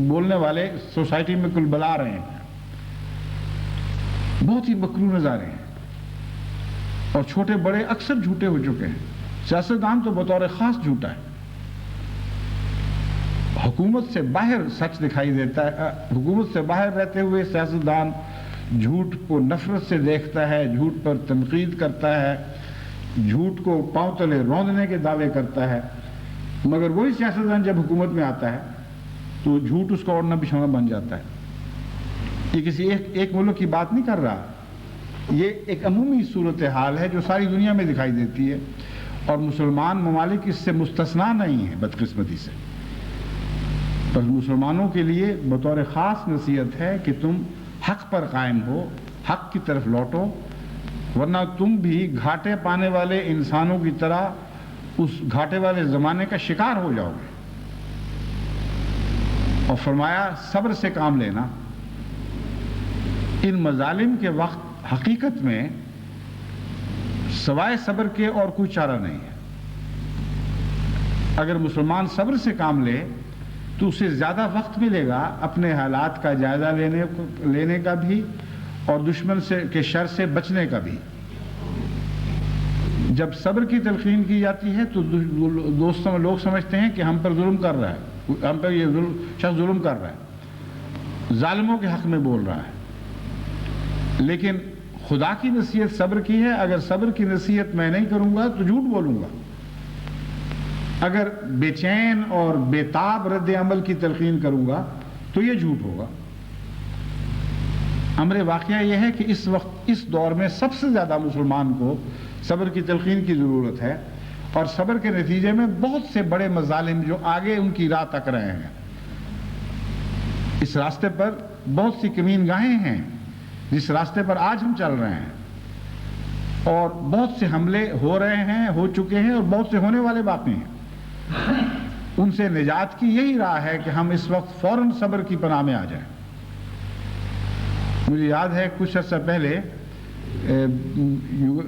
بولنے والے سوسائٹی میں کل بلا رہے ہیں۔ بہت ہی مکروہ نظارے ہیں، اور چھوٹے بڑے اکثر جھوٹے ہو چکے ہیں۔ سیاستدان تو بطور خاص جھوٹا ہے۔ حکومت سے باہر سچ دکھائی دیتا ہے، حکومت سے باہر رہتے ہوئے سیاستدان جھوٹ کو نفرت سے دیکھتا ہے، جھوٹ پر تنقید کرتا ہے، جھوٹ کو پاؤں تلے روندنے کے دعوے کرتا ہے، مگر وہی سیاستدان جب حکومت میں آتا ہے تو جھوٹ اس کا اوڑھنا بچھونا بن جاتا ہے۔ یہ کسی ایک ملک کی بات نہیں کر رہا، یہ ایک عمومی صورتحال ہے جو ساری دنیا میں دکھائی دیتی ہے، اور مسلمان ممالک اس سے مستثنا نہیں ہیں بدقسمتی سے۔ بس مسلمانوں کے لیے بطور خاص نصیحت ہے کہ تم حق پر قائم ہو، حق کی طرف لوٹو، ورنہ تم بھی گھاٹے پانے والے انسانوں کی طرح اس گھاٹے والے زمانے کا شکار ہو جاؤ گے۔ اور فرمایا صبر سے کام لینا۔ ان مظالم کے وقت حقیقت میں سوائے صبر کے اور کوئی چارہ نہیں ہے۔ اگر مسلمان صبر سے کام لے تو اسے زیادہ وقت ملے گا اپنے حالات کا جائزہ لینے کا بھی، اور دشمن کے شر سے بچنے کا بھی۔ جب صبر کی تلقین کی جاتی ہے تو لوگ سمجھتے ہیں کہ ہم پر ظلم کر رہا ہے، ہم پر یہ شخص ظلم کر رہا ہے، ظالموں کے حق میں بول رہا ہے۔ لیکن خدا کی نصیحت صبر کی ہے۔ اگر صبر کی نصیحت میں نہیں کروں گا تو جھوٹ بولوں گا۔ اگر بے چین اور بے تاب رد عمل کی تلقین کروں گا تو یہ جھوٹ ہوگا۔ امر واقعہ یہ ہے کہ اس وقت اس دور میں سب سے زیادہ مسلمان کو صبر کی تلقین کی ضرورت ہے، اور صبر کے نتیجے میں بہت سے بڑے مظالم جو آگے ان کی راہ تک رہے ہیں۔ اس راستے پر بہت سی کمین گاہیں ہیں جس راستے پر آج ہم چل رہے ہیں، اور بہت سے حملے ہو رہے ہیں، ہو چکے ہیں، اور بہت سے ہونے والے باقی ہیں۔ ان سے نجات کی یہی راہ ہے کہ ہم اس وقت فوراً صبر کی پناہ میں آ جائیں۔ مجھے یاد ہے کچھ عرصہ پہلے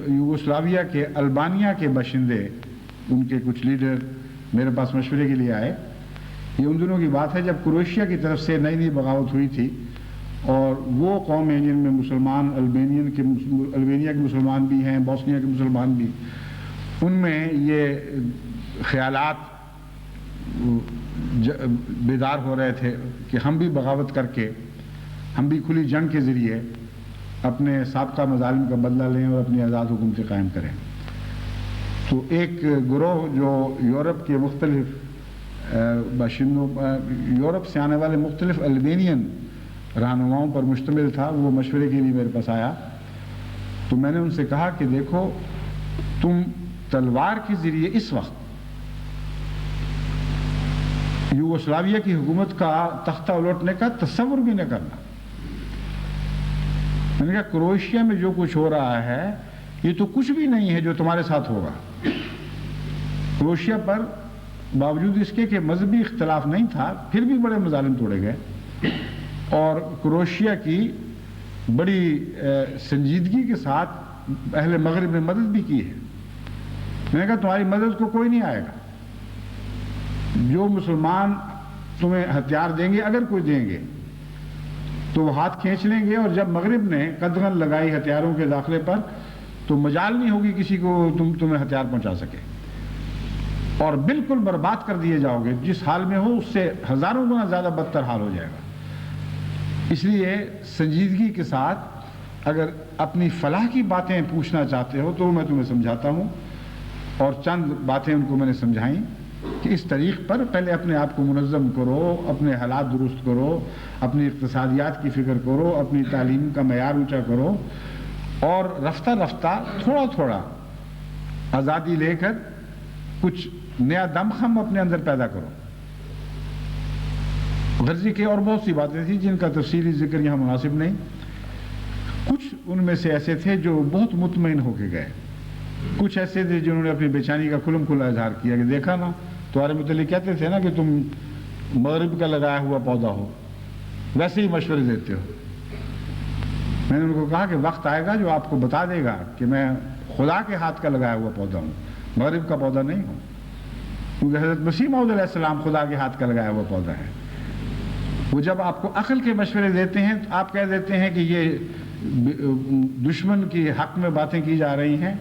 یوگوسلاویا کے البانیہ کے باشندے، ان کے کچھ لیڈر میرے پاس مشورے کے لیے آئے۔ یہ ان دنوں کی بات ہے جب کروشیا کی طرف سے نئی نئی بغاوت ہوئی تھی، اور وہ قومیں جن میں مسلمان البانیہ کے مسلمان بھی ہیں، بوسنیا کے مسلمان بھی، ان میں یہ خیالات بیدار ہو رہے تھے کہ ہم بھی بغاوت کر کے، ہم بھی کھلی جنگ کے ذریعے اپنے سابقہ مظالم کا بدلہ لیں اور اپنی آزاد حکومتیں قائم کریں۔ تو ایک گروہ جو یورپ کے مختلف باشندوں، یورپ سے آنے والے مختلف البینین رہنماؤں پر مشتمل تھا، وہ مشورے کے لیے میرے پاس آیا۔ تو میں نے ان سے کہا کہ دیکھو، تم تلوار کے ذریعے اس وقت یوگوسلاویا کی حکومت کا تختہ الٹنے کا تصور بھی نہ کرنا۔ میں نے کہا کروشیا میں جو کچھ ہو رہا ہے یہ تو کچھ بھی نہیں ہے جو تمہارے ساتھ ہوگا۔ کروشیا پر باوجود اس کے کہ مذہبی اختلاف نہیں تھا، پھر بھی بڑے مظالم توڑے گئے، اور کروشیا کی بڑی سنجیدگی کے ساتھ اہل مغرب نے مدد بھی کی ہے۔ میں نے کہا تمہاری مدد کو کوئی نہیں آئے گا۔ جو مسلمان تمہیں ہتھیار دیں گے، اگر کوئی دیں گے، تو وہ ہاتھ کھینچ لیں گے، اور جب مغرب نے قدغن لگائی ہتھیاروں کے داخلے پر تو مجال نہیں ہوگی کسی کو تمہیں ہتھیار پہنچا سکے، اور بالکل برباد کر دیے جاؤ گے۔ جس حال میں ہو اس سے ہزاروں گنا زیادہ بدتر حال ہو جائے گا۔ اس لیے سنجیدگی کے ساتھ اگر اپنی فلاح کی باتیں پوچھنا چاہتے ہو تو میں تمہیں سمجھاتا ہوں، اور چند باتیں ان کو میں نے سمجھائیں کہ اس طریق پر پہلے اپنے آپ کو منظم کرو، اپنے حالات درست کرو، اپنی اقتصادیات کی فکر کرو، اپنی تعلیم کا معیار اونچا کرو، اور رفتہ رفتہ تھوڑا تھوڑا آزادی لے کر کچھ نیا دمخم اپنے اندر پیدا کرو۔ غرضی کی اور بہت سی باتیں تھیں جن کا تفصیلی ذکر یہاں مناسب نہیں. کچھ ان میں سے ایسے تھے جو بہت مطمئن ہو کے گئے, کچھ ایسے تھے جنہوں نے اپنی بے چینی کا کھلم کھلا اظہار کیا کہ دیکھا نا تمہارے متعلق کہتے تھے نا کہ تم مغرب کا لگایا ہوا پودا ہو, ویسے ہی مشورے دیتے ہو. میں نے ان کو کہا کہ وقت آئے گا جو آپ کو بتا دے گا کہ میں خدا کے ہاتھ کا لگایا ہوا پودا ہوں, مغرب کا پودا نہیں ہوں, کیونکہ حضرت مسیح موعود علیہ السلام خدا کے ہاتھ کا لگایا ہوا پودا ہے. وہ جب آپ کو عقل کے مشورے دیتے ہیں تو آپ کہہ دیتے ہیں کہ یہ دشمن کی حق میں باتیں کی جا رہی ہیں,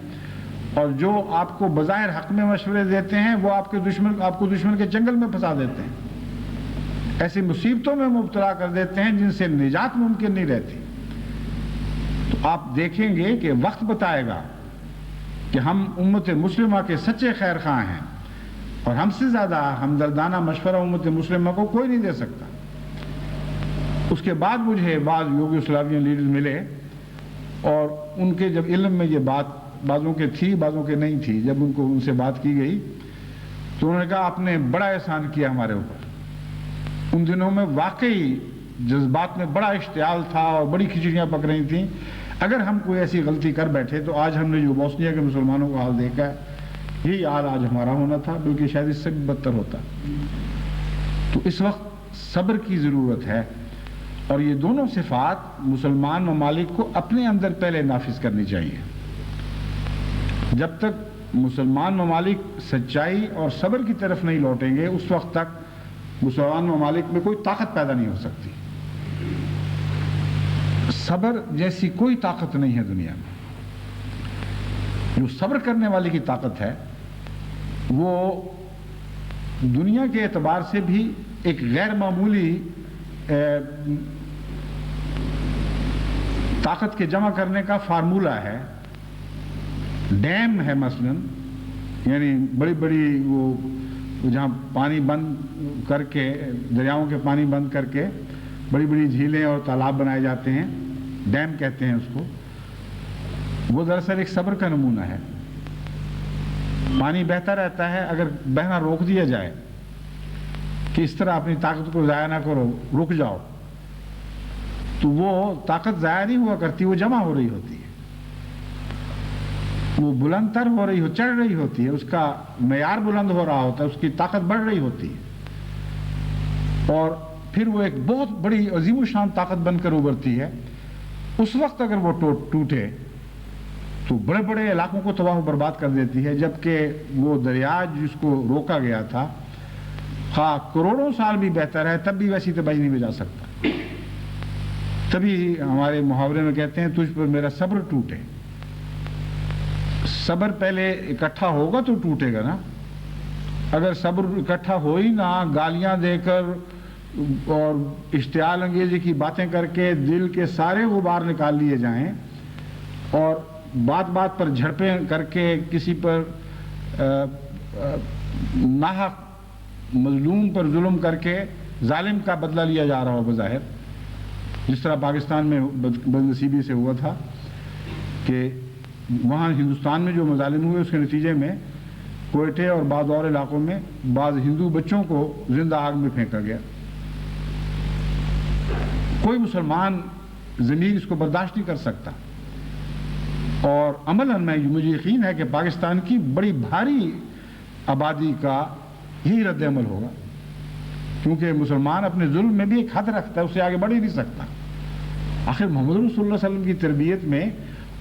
اور جو آپ کو بظاہر حق میں مشورے دیتے ہیں وہ آپ کو دشمن کے جنگل میں پھنسا دیتے ہیں, ایسی مصیبتوں میں مبتلا کر دیتے ہیں جن سے نجات ممکن نہیں رہتی. تو آپ دیکھیں گے کہ وقت بتائے گا کہ ہم امت مسلمہ کے سچے خیر خواہ ہیں, اور ہم سے زیادہ ہمدردانہ مشورہ امت مسلمہ کو کوئی نہیں دے سکتا. اس کے بعد مجھے بعض یوگوسلاوین لیڈر ملے, اور ان کے جب علم میں یہ بات بعضوں کے تھی بعضوں کے نہیں تھی, جب ان سے بات کی گئی تو انہوں نے کہا آپ نے بڑا احسان کیا ہمارے اوپر. ان دنوں میں واقعی جذبات میں بڑا اشتعال تھا اور بڑی کھچڑیاں پک رہی تھیں. اگر ہم کوئی ایسی غلطی کر بیٹھے تو آج ہم نے جو بوسنیا کے مسلمانوں کا حال دیکھا ہے, یہی حال آج ہمارا ہونا تھا, بلکہ شاید اس سے بھی بدتر ہوتا. تو اس وقت صبر کی ضرورت ہے, اور یہ دونوں صفات مسلمان ممالک کو اپنے اندر پہلے نافذ کرنی چاہیے. جب تک مسلمان ممالک سچائی اور صبر کی طرف نہیں لوٹیں گے اس وقت تک مسلمان ممالک میں کوئی طاقت پیدا نہیں ہو سکتی. صبر جیسی کوئی طاقت نہیں ہے دنیا میں. جو صبر کرنے والے کی طاقت ہے وہ دنیا کے اعتبار سے بھی ایک غیر معمولی طاقت کے جمع کرنے کا فارمولہ ہے. ڈیم ہے مثلا, یعنی بڑی بڑی وہ جہاں پانی بند کر کے, دریاؤں کے پانی بند کر کے بڑی بڑی جھیلیں اور تالاب بنائے جاتے ہیں, ڈیم کہتے ہیں اس کو. وہ دراصل ایک صبر کا نمونہ ہے. پانی بہتا رہتا ہے, اگر بہنا روک دیا جائے کہ اس طرح اپنی طاقت کو ضائع نہ کرو, رک جاؤ, تو وہ طاقت ضائع نہیں ہوا کرتی, وہ جمع ہو رہی ہوتی ہے, وہ بلند تر ہو رہی چڑھ رہی ہوتی ہے, اس کا معیار بلند ہو رہا ہوتا ہے, اس کی طاقت بڑھ رہی ہوتی ہے, اور پھر وہ ایک بہت بڑی عظیم الشان طاقت بن کر ابھرتی ہے. اس وقت اگر وہ ٹوٹے تو بڑے بڑے علاقوں کو تباہ و برباد کر دیتی ہے, جبکہ وہ دریا جس کو روکا گیا تھا خواہ کروڑوں سال بھی بہتر ہے تب بھی ویسی تباہی نہیں بجا سکتا. تبھی ہمارے محاورے میں کہتے ہیں تجھ پر میرا صبر ٹوٹے. صبر پہلے اکٹھا ہوگا تو ٹوٹے گا نا. اگر صبر اکٹھا ہو ہی نہ, گالیاں دے کر اور اشتعال انگیزی کی باتیں کر کے دل کے سارے غبار نکال لیے جائیں, اور بات بات پر جھڑپیں کر کے کسی پر ناحق مظلوم پر ظلم کر کے ظالم کا بدلہ لیا جا رہا ہو بظاہر, جس طرح پاکستان میں بدنصیبی سے ہوا تھا کہ وہاں ہندوستان میں جو مظالم ہوئے اس کے نتیجے میں کوئٹے اور بعض اور علاقوں میں بعض ہندو بچوں کو زندہ آگ میں پھینکا گیا. کوئی مسلمان ضمیر اس کو برداشت نہیں کر سکتا, اور عملاً مجھے یقین ہے کہ پاکستان کی بڑی بھاری آبادی کا یہی رد عمل ہوگا, کیونکہ مسلمان اپنے ظلم میں بھی ایک حد رکھتا ہے, اسے آگے بڑھ ہی نہیں سکتا. آخر محمد رسول اللہ صلی اللہ علیہ وسلم کی تربیت میں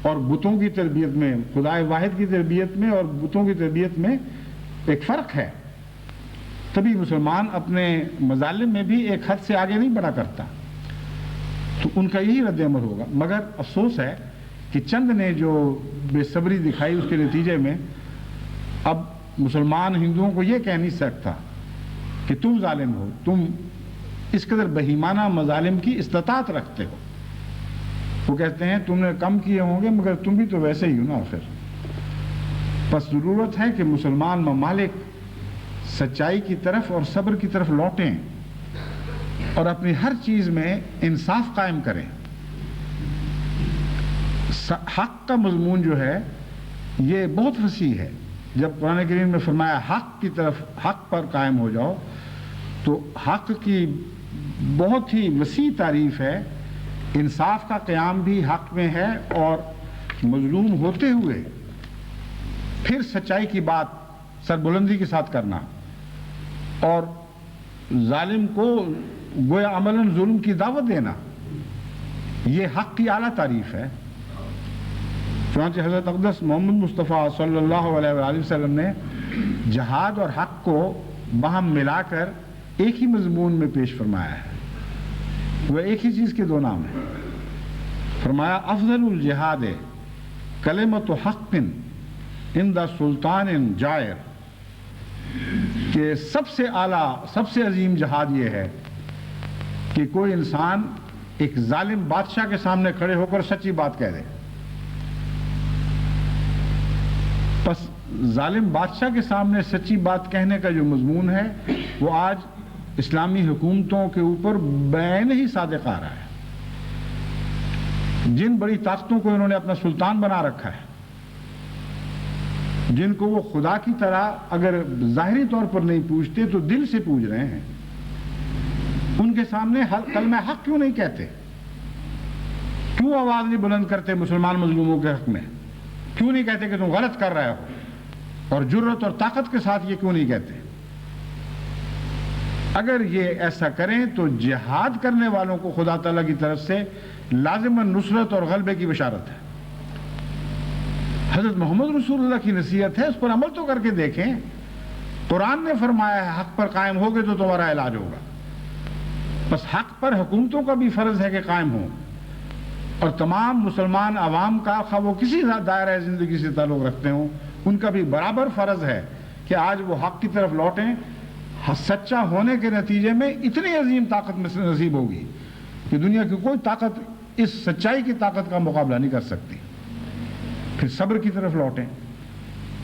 اور بتوں کی تربیت میں, خدائے واحد کی تربیت میں اور بتوں کی تربیت میں ایک فرق ہے. تبھی مسلمان اپنے مظالم میں بھی ایک حد سے آگے نہیں بڑھا کرتا, تو ان کا یہی رد عمل ہوگا. مگر افسوس ہے کہ چند نے جو بے صبری دکھائی اس کے نتیجے میں اب مسلمان ہندوؤں کو یہ کہہ نہیں سکتا کہ تم ظالم ہو, تم اس قدر بہیمانہ مظالم کی استطاعت رکھتے ہو. وہ کہتے ہیں تم نے کم کیے ہوں گے مگر تم بھی تو ویسے ہی ہو نا آخر. بس ضرورت ہے کہ مسلمان ممالک سچائی کی طرف اور صبر کی طرف لوٹیں اور اپنی ہر چیز میں انصاف قائم کریں. حق کا مضمون جو ہے یہ بہت وسیع ہے. جب قرآن کریم میں فرمایا حق کی طرف, حق پر قائم ہو جاؤ, تو حق کی بہت ہی وسیع تعریف ہے. انصاف کا قیام بھی حق میں ہے اور مظلوم ہوتے ہوئے پھر سچائی کی بات سربلندی کے ساتھ کرنا اور ظالم کو گویا عملاً ظلم کی دعوت دینا، یہ حق کی اعلیٰ تعریف ہے. چنانچہ حضرت اقدس محمد مصطفیٰ صلی اللہ علیہ وآلہ وسلم نے جہاد اور حق کو باہم ملا کر ایک ہی مضمون میں پیش فرمایا ہے. وہ ایک ہی چیز کے دو نام ہیں. فرمایا افضل الجہاد کلمۃ حق عند سلطان جائر، کہ سب سے اعلیٰ سب سے عظیم جہاد یہ ہے کہ کوئی انسان ایک ظالم بادشاہ کے سامنے کھڑے ہو کر سچی بات کہہ دے. پس ظالم بادشاہ کے سامنے سچی بات کہنے کا جو مضمون ہے وہ آج اسلامی حکومتوں کے اوپر بین ہی صادق آ رہا ہے. جن بڑی طاقتوں کو انہوں نے اپنا سلطان بنا رکھا ہے، جن کو وہ خدا کی طرح اگر ظاہری طور پر نہیں پوجتے تو دل سے پوج رہے ہیں، ان کے سامنے کلمہ حق کیوں نہیں کہتے؟ کیوں آواز نہیں بلند کرتے مسلمان مظلوموں کے حق میں؟ کیوں نہیں کہتے کہ تم غلط کر رہے ہو؟ اور جرت اور طاقت کے ساتھ یہ کیوں نہیں کہتے؟ اگر یہ ایسا کریں تو جہاد کرنے والوں کو خدا تعالیٰ کی طرف سے لازماً نصرت اور غلبے کی بشارت ہے. حضرت محمد رسول اللہ کی نصیحت ہے، اس پر عمل تو کر کے دیکھیں. قرآن نے فرمایا ہے حق پر قائم ہوگے تو تمہارا علاج ہوگا. بس حق پر حکومتوں کا بھی فرض ہے کہ قائم ہوں، اور تمام مسلمان عوام کا خواہ وہ کسی دائرہ زندگی سے تعلق رکھتے ہوں ان کا بھی برابر فرض ہے کہ آج وہ حق کی طرف لوٹیں. سچا ہونے کے نتیجے میں اتنی عظیم طاقت میں نصیب ہوگی کہ دنیا کی کوئی طاقت اس سچائی کی طاقت کا مقابلہ نہیں کر سکتی. پھر صبر کی طرف لوٹیں.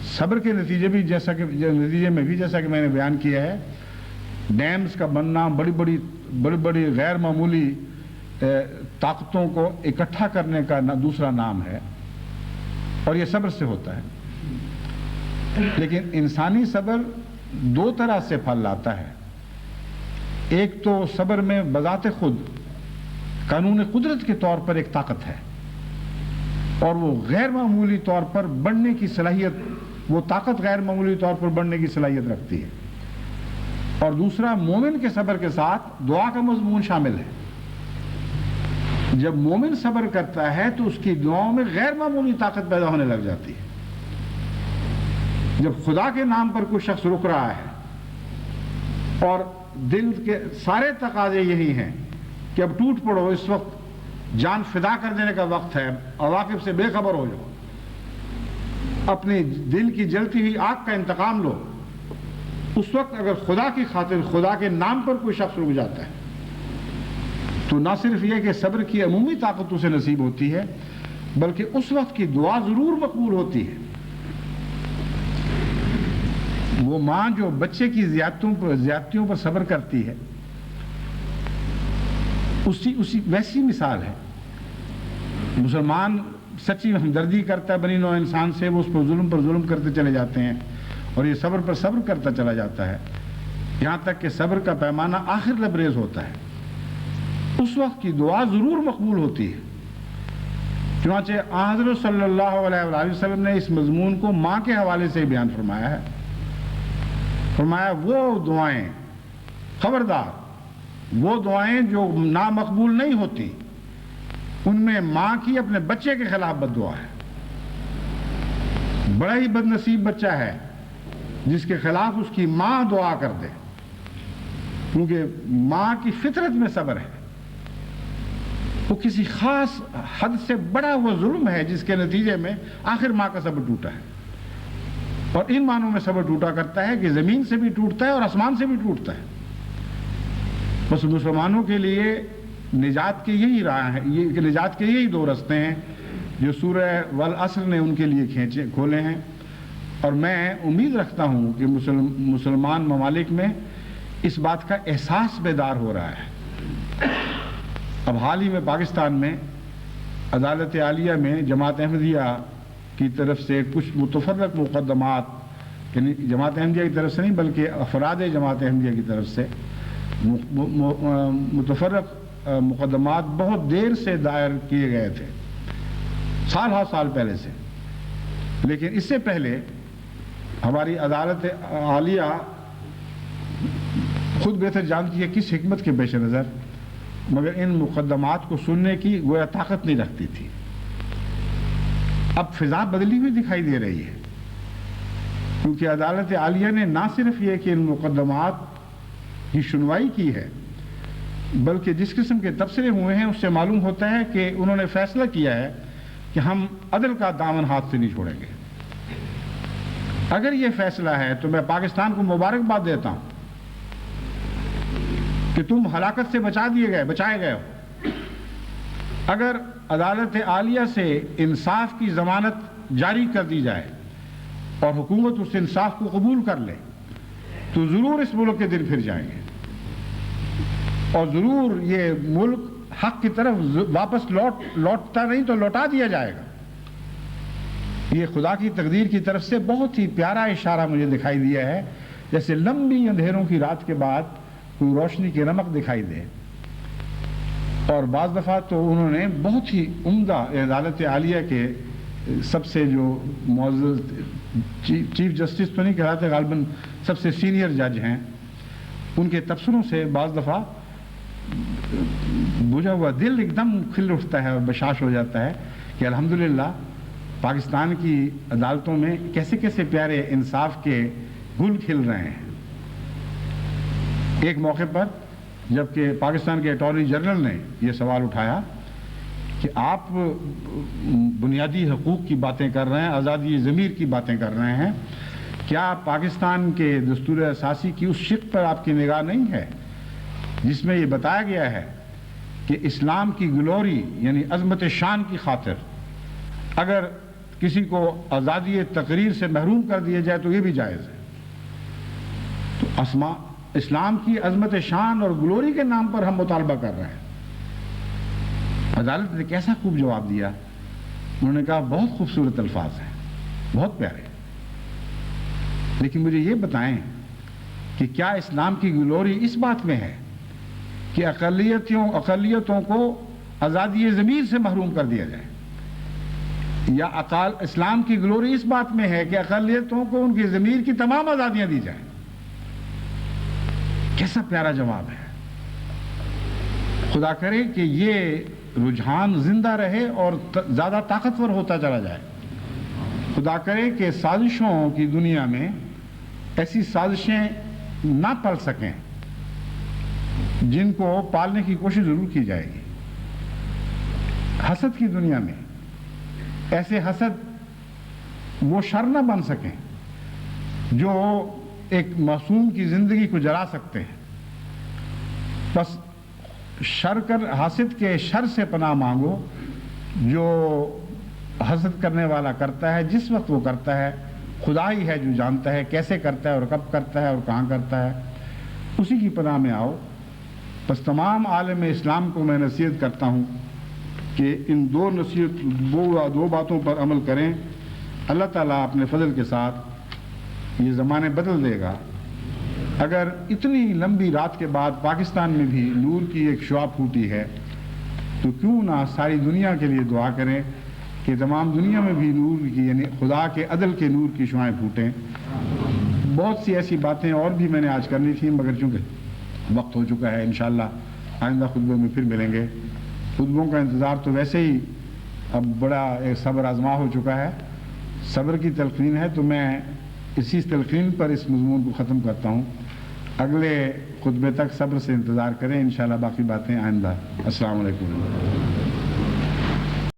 صبر کے نتیجے میں بھی جیسا کہ میں نے بیان کیا ہے، ڈیمز کا بننا بڑی بڑی غیر معمولی طاقتوں کو اکٹھا کرنے کا دوسرا نام ہے، اور یہ صبر سے ہوتا ہے. لیکن انسانی صبر دو طرح سے پھل لاتا ہے. ایک تو صبر میں بذات خود قانون قدرت کے طور پر ایک طاقت ہے، اور وہ غیر معمولی طور پر بڑھنے کی صلاحیت، وہ طاقت غیر معمولی طور پر بڑھنے کی صلاحیت رکھتی ہے. اور دوسرا مومن کے صبر کے ساتھ دعا کا مضمون شامل ہے. جب مومن صبر کرتا ہے تو اس کی دعاؤں میں غیر معمولی طاقت پیدا ہونے لگ جاتی ہے. جب خدا کے نام پر کوئی شخص رک رہا ہے اور دل کے سارے تقاضے یہی ہیں کہ اب ٹوٹ پڑو، اس وقت جان فدا کر دینے کا وقت ہے، عواقب سے بے خبر ہو جاؤ، اپنے دل کی جلتی ہوئی آگ کا انتقام لو، اس وقت اگر خدا کی خاطر خدا کے نام پر کوئی شخص رک جاتا ہے تو نہ صرف یہ کہ صبر کی عمومی طاقت اسے نصیب ہوتی ہے بلکہ اس وقت کی دعا ضرور مقبول ہوتی ہے. وہ ماں جو بچے کی زیادتیوں پر صبر کرتی ہے اسی ویسی مثال ہے. مسلمان سچی ہمدردی کرتا ہے بنی نوع انسان سے، وہ اس پر ظلم کرتے چلے جاتے ہیں، اور یہ صبر پر صبر کرتا چلا جاتا ہے یہاں تک کہ صبر کا پیمانہ آخر لبریز ہوتا ہے. اس وقت کی دعا ضرور مقبول ہوتی ہے. چنانچہ حضرت صلی اللہ علیہ وآلہ وسلم نے اس مضمون کو ماں کے حوالے سے بیان فرمایا ہے. فرمایا وہ دعائیں، خبردار وہ دعائیں جو نامقبول نہیں ہوتی، ان میں ماں کی اپنے بچے کے خلاف بد دعا ہے. بڑا ہی بد نصیب بچہ ہے جس کے خلاف اس کی ماں دعا کر دے، کیونکہ ماں کی فطرت میں صبر ہے. وہ کسی خاص حد سے بڑا وہ ظلم ہے جس کے نتیجے میں آخر ماں کا صبر ٹوٹا ہے. اور ان معنوں میں صبر ٹوٹا کرتا ہے کہ زمین سے بھی ٹوٹتا ہے اور آسمان سے بھی ٹوٹتا ہے. بس مسلمانوں کے لیے نجات کی یہی راہ ہے، نجات کے یہی دو راستے ہیں جو سورہ والعصر نے ان کے لیے کھولے ہیں. اور میں امید رکھتا ہوں کہ مسلمان ممالک میں اس بات کا احساس بیدار ہو رہا ہے. اب حال ہی میں پاکستان میں عدالت عالیہ میں جماعت احمدیہ کی طرف سے کچھ متفرق مقدمات، یعنی جماعت احمدیہ کی طرف سے نہیں بلکہ افراد جماعت احمدیہ کی طرف سے متفرق مقدمات بہت دیر سے دائر کیے گئے تھے، سال ہا سال پہلے سے، لیکن اس سے پہلے ہماری عدالت عالیہ خود بہتر جانتی ہے کس حکمت کے پیش نظر، مگر ان مقدمات کو سننے کی گویا طاقت نہیں رکھتی تھی۔ اب فضا بدلی ہوئی دکھائی دے رہی ہے، کیونکہ عدالت عالیہ نے نہ صرف یہ کہ ان مقدمات کی سنوائی کی ہے، بلکہ جس قسم کے تبصرے ہوئے ہیں اس سے معلوم ہوتا ہے کہ انہوں نے فیصلہ کیا ہے کہ ہم عدل کا دامن ہاتھ سے نہیں چھوڑیں گے۔ اگر یہ فیصلہ ہے تو میں پاکستان کو مبارکباد دیتا ہوں کہ تم ہلاکت سے بچائے گئے ہو۔ اگر عدالت عالیہ سے انصاف کی ضمانت جاری کر دی جائے اور حکومت اس انصاف کو قبول کر لے تو ضرور اس ملک کے دن پھر جائیں گے، اور ضرور یہ ملک حق کی طرف واپس لوٹتا نہیں تو لوٹا دیا جائے گا۔ یہ خدا کی تقدیر کی طرف سے بہت ہی پیارا اشارہ مجھے دکھائی دیا ہے، جیسے لمبی اندھیروں کی رات کے بعد کوئی روشنی کی رمق دکھائی دے۔ اور بعض دفعہ تو انہوں نے بہت ہی عمدہ عدالت عالیہ کے سب سے جو معزز چیف جسٹس تو نہیں کہلاتے، غالباً سب سے سینئر جج ہیں، ان کے تبصروں سے بعض دفعہ بجھا ہوا دل ایک دم کھل اٹھتا ہے اور بشاش ہو جاتا ہے کہ الحمدللہ پاکستان کی عدالتوں میں کیسے کیسے پیارے انصاف کے گل کھل رہے ہیں۔ ایک موقع پر جبکہ پاکستان کے اٹارنی جنرل نے یہ سوال اٹھایا کہ آپ بنیادی حقوق کی باتیں کر رہے ہیں، آزادی ضمیر کی باتیں کر رہے ہیں، کیا پاکستان کے دستور اساسی کی اس شق پر آپ کی نگاہ نہیں ہے جس میں یہ بتایا گیا ہے کہ اسلام کی گلوری یعنی عظمت شان کی خاطر اگر کسی کو آزادی تقریر سے محروم کر دیا جائے تو یہ بھی جائز ہے؟ تو اسلام کی عظمت شان اور گلوری کے نام پر ہم مطالبہ کر رہے ہیں۔ عدالت نے کیسا خوب جواب دیا، انہوں نے کہا بہت خوبصورت الفاظ ہیں، بہت پیارے، لیکن مجھے یہ بتائیں کہ کیا اسلام کی گلوری اس بات میں ہے کہ اقلیتوں کو آزادی ضمیر سے محروم کر دیا جائے، یا اسلام کی گلوری اس بات میں ہے کہ اقلیتوں کو ان کی ضمیر کی تمام آزادیاں دی جائیں؟ کیسا پیارا جواب ہے۔ خدا کرے کہ یہ رجحان زندہ رہے اور زیادہ طاقتور ہوتا چلا جائے۔ خدا کرے کہ سازشوں کی دنیا میں ایسی سازشیں نہ پل سکیں جن کو پالنے کی کوشش ضرور کی جائے گی۔ حسد کی دنیا میں ایسے حسد وہ شر نہ بن سکیں جو ایک معصوم کی زندگی کو جلا سکتے ہیں۔ بس حاسد کے شر سے پناہ مانگو جو حسد کرنے والا کرتا ہے، جس وقت وہ کرتا ہے خدا ہی ہے جو جانتا ہے کیسے کرتا ہے اور کب کرتا ہے اور کہاں کرتا ہے، اسی کی پناہ میں آؤ۔ بس تمام عالم اسلام کو میں نصیحت کرتا ہوں کہ ان دو باتوں پر عمل کریں۔ اللہ تعالیٰ اپنے فضل کے ساتھ یہ زمانے بدل دے گا۔ اگر اتنی لمبی رات کے بعد پاکستان میں بھی نور کی ایک شعاع پھوٹی ہے تو کیوں نہ ساری دنیا کے لیے دعا کریں کہ تمام دنیا میں بھی نور کی یعنی خدا کے عدل کے نور کی شعائیں پھوٹیں۔ بہت سی ایسی باتیں اور بھی میں نے آج کرنی تھیں، مگر چونکہ وقت ہو چکا ہے، انشاءاللہ آئندہ خطبوں میں پھر ملیں گے۔ خطبوں کا انتظار تو ویسے ہی اب بڑا ایک صبر آزما ہو چکا ہے، صبر کی تلقین ہے، تو میں اسی تلقین پر اس مضمون کو ختم کرتا ہوں۔ اگلے خطبے تک صبر سے انتظار کریں، انشاءاللہ باقی باتیں آئندہ۔ السلام علیکم۔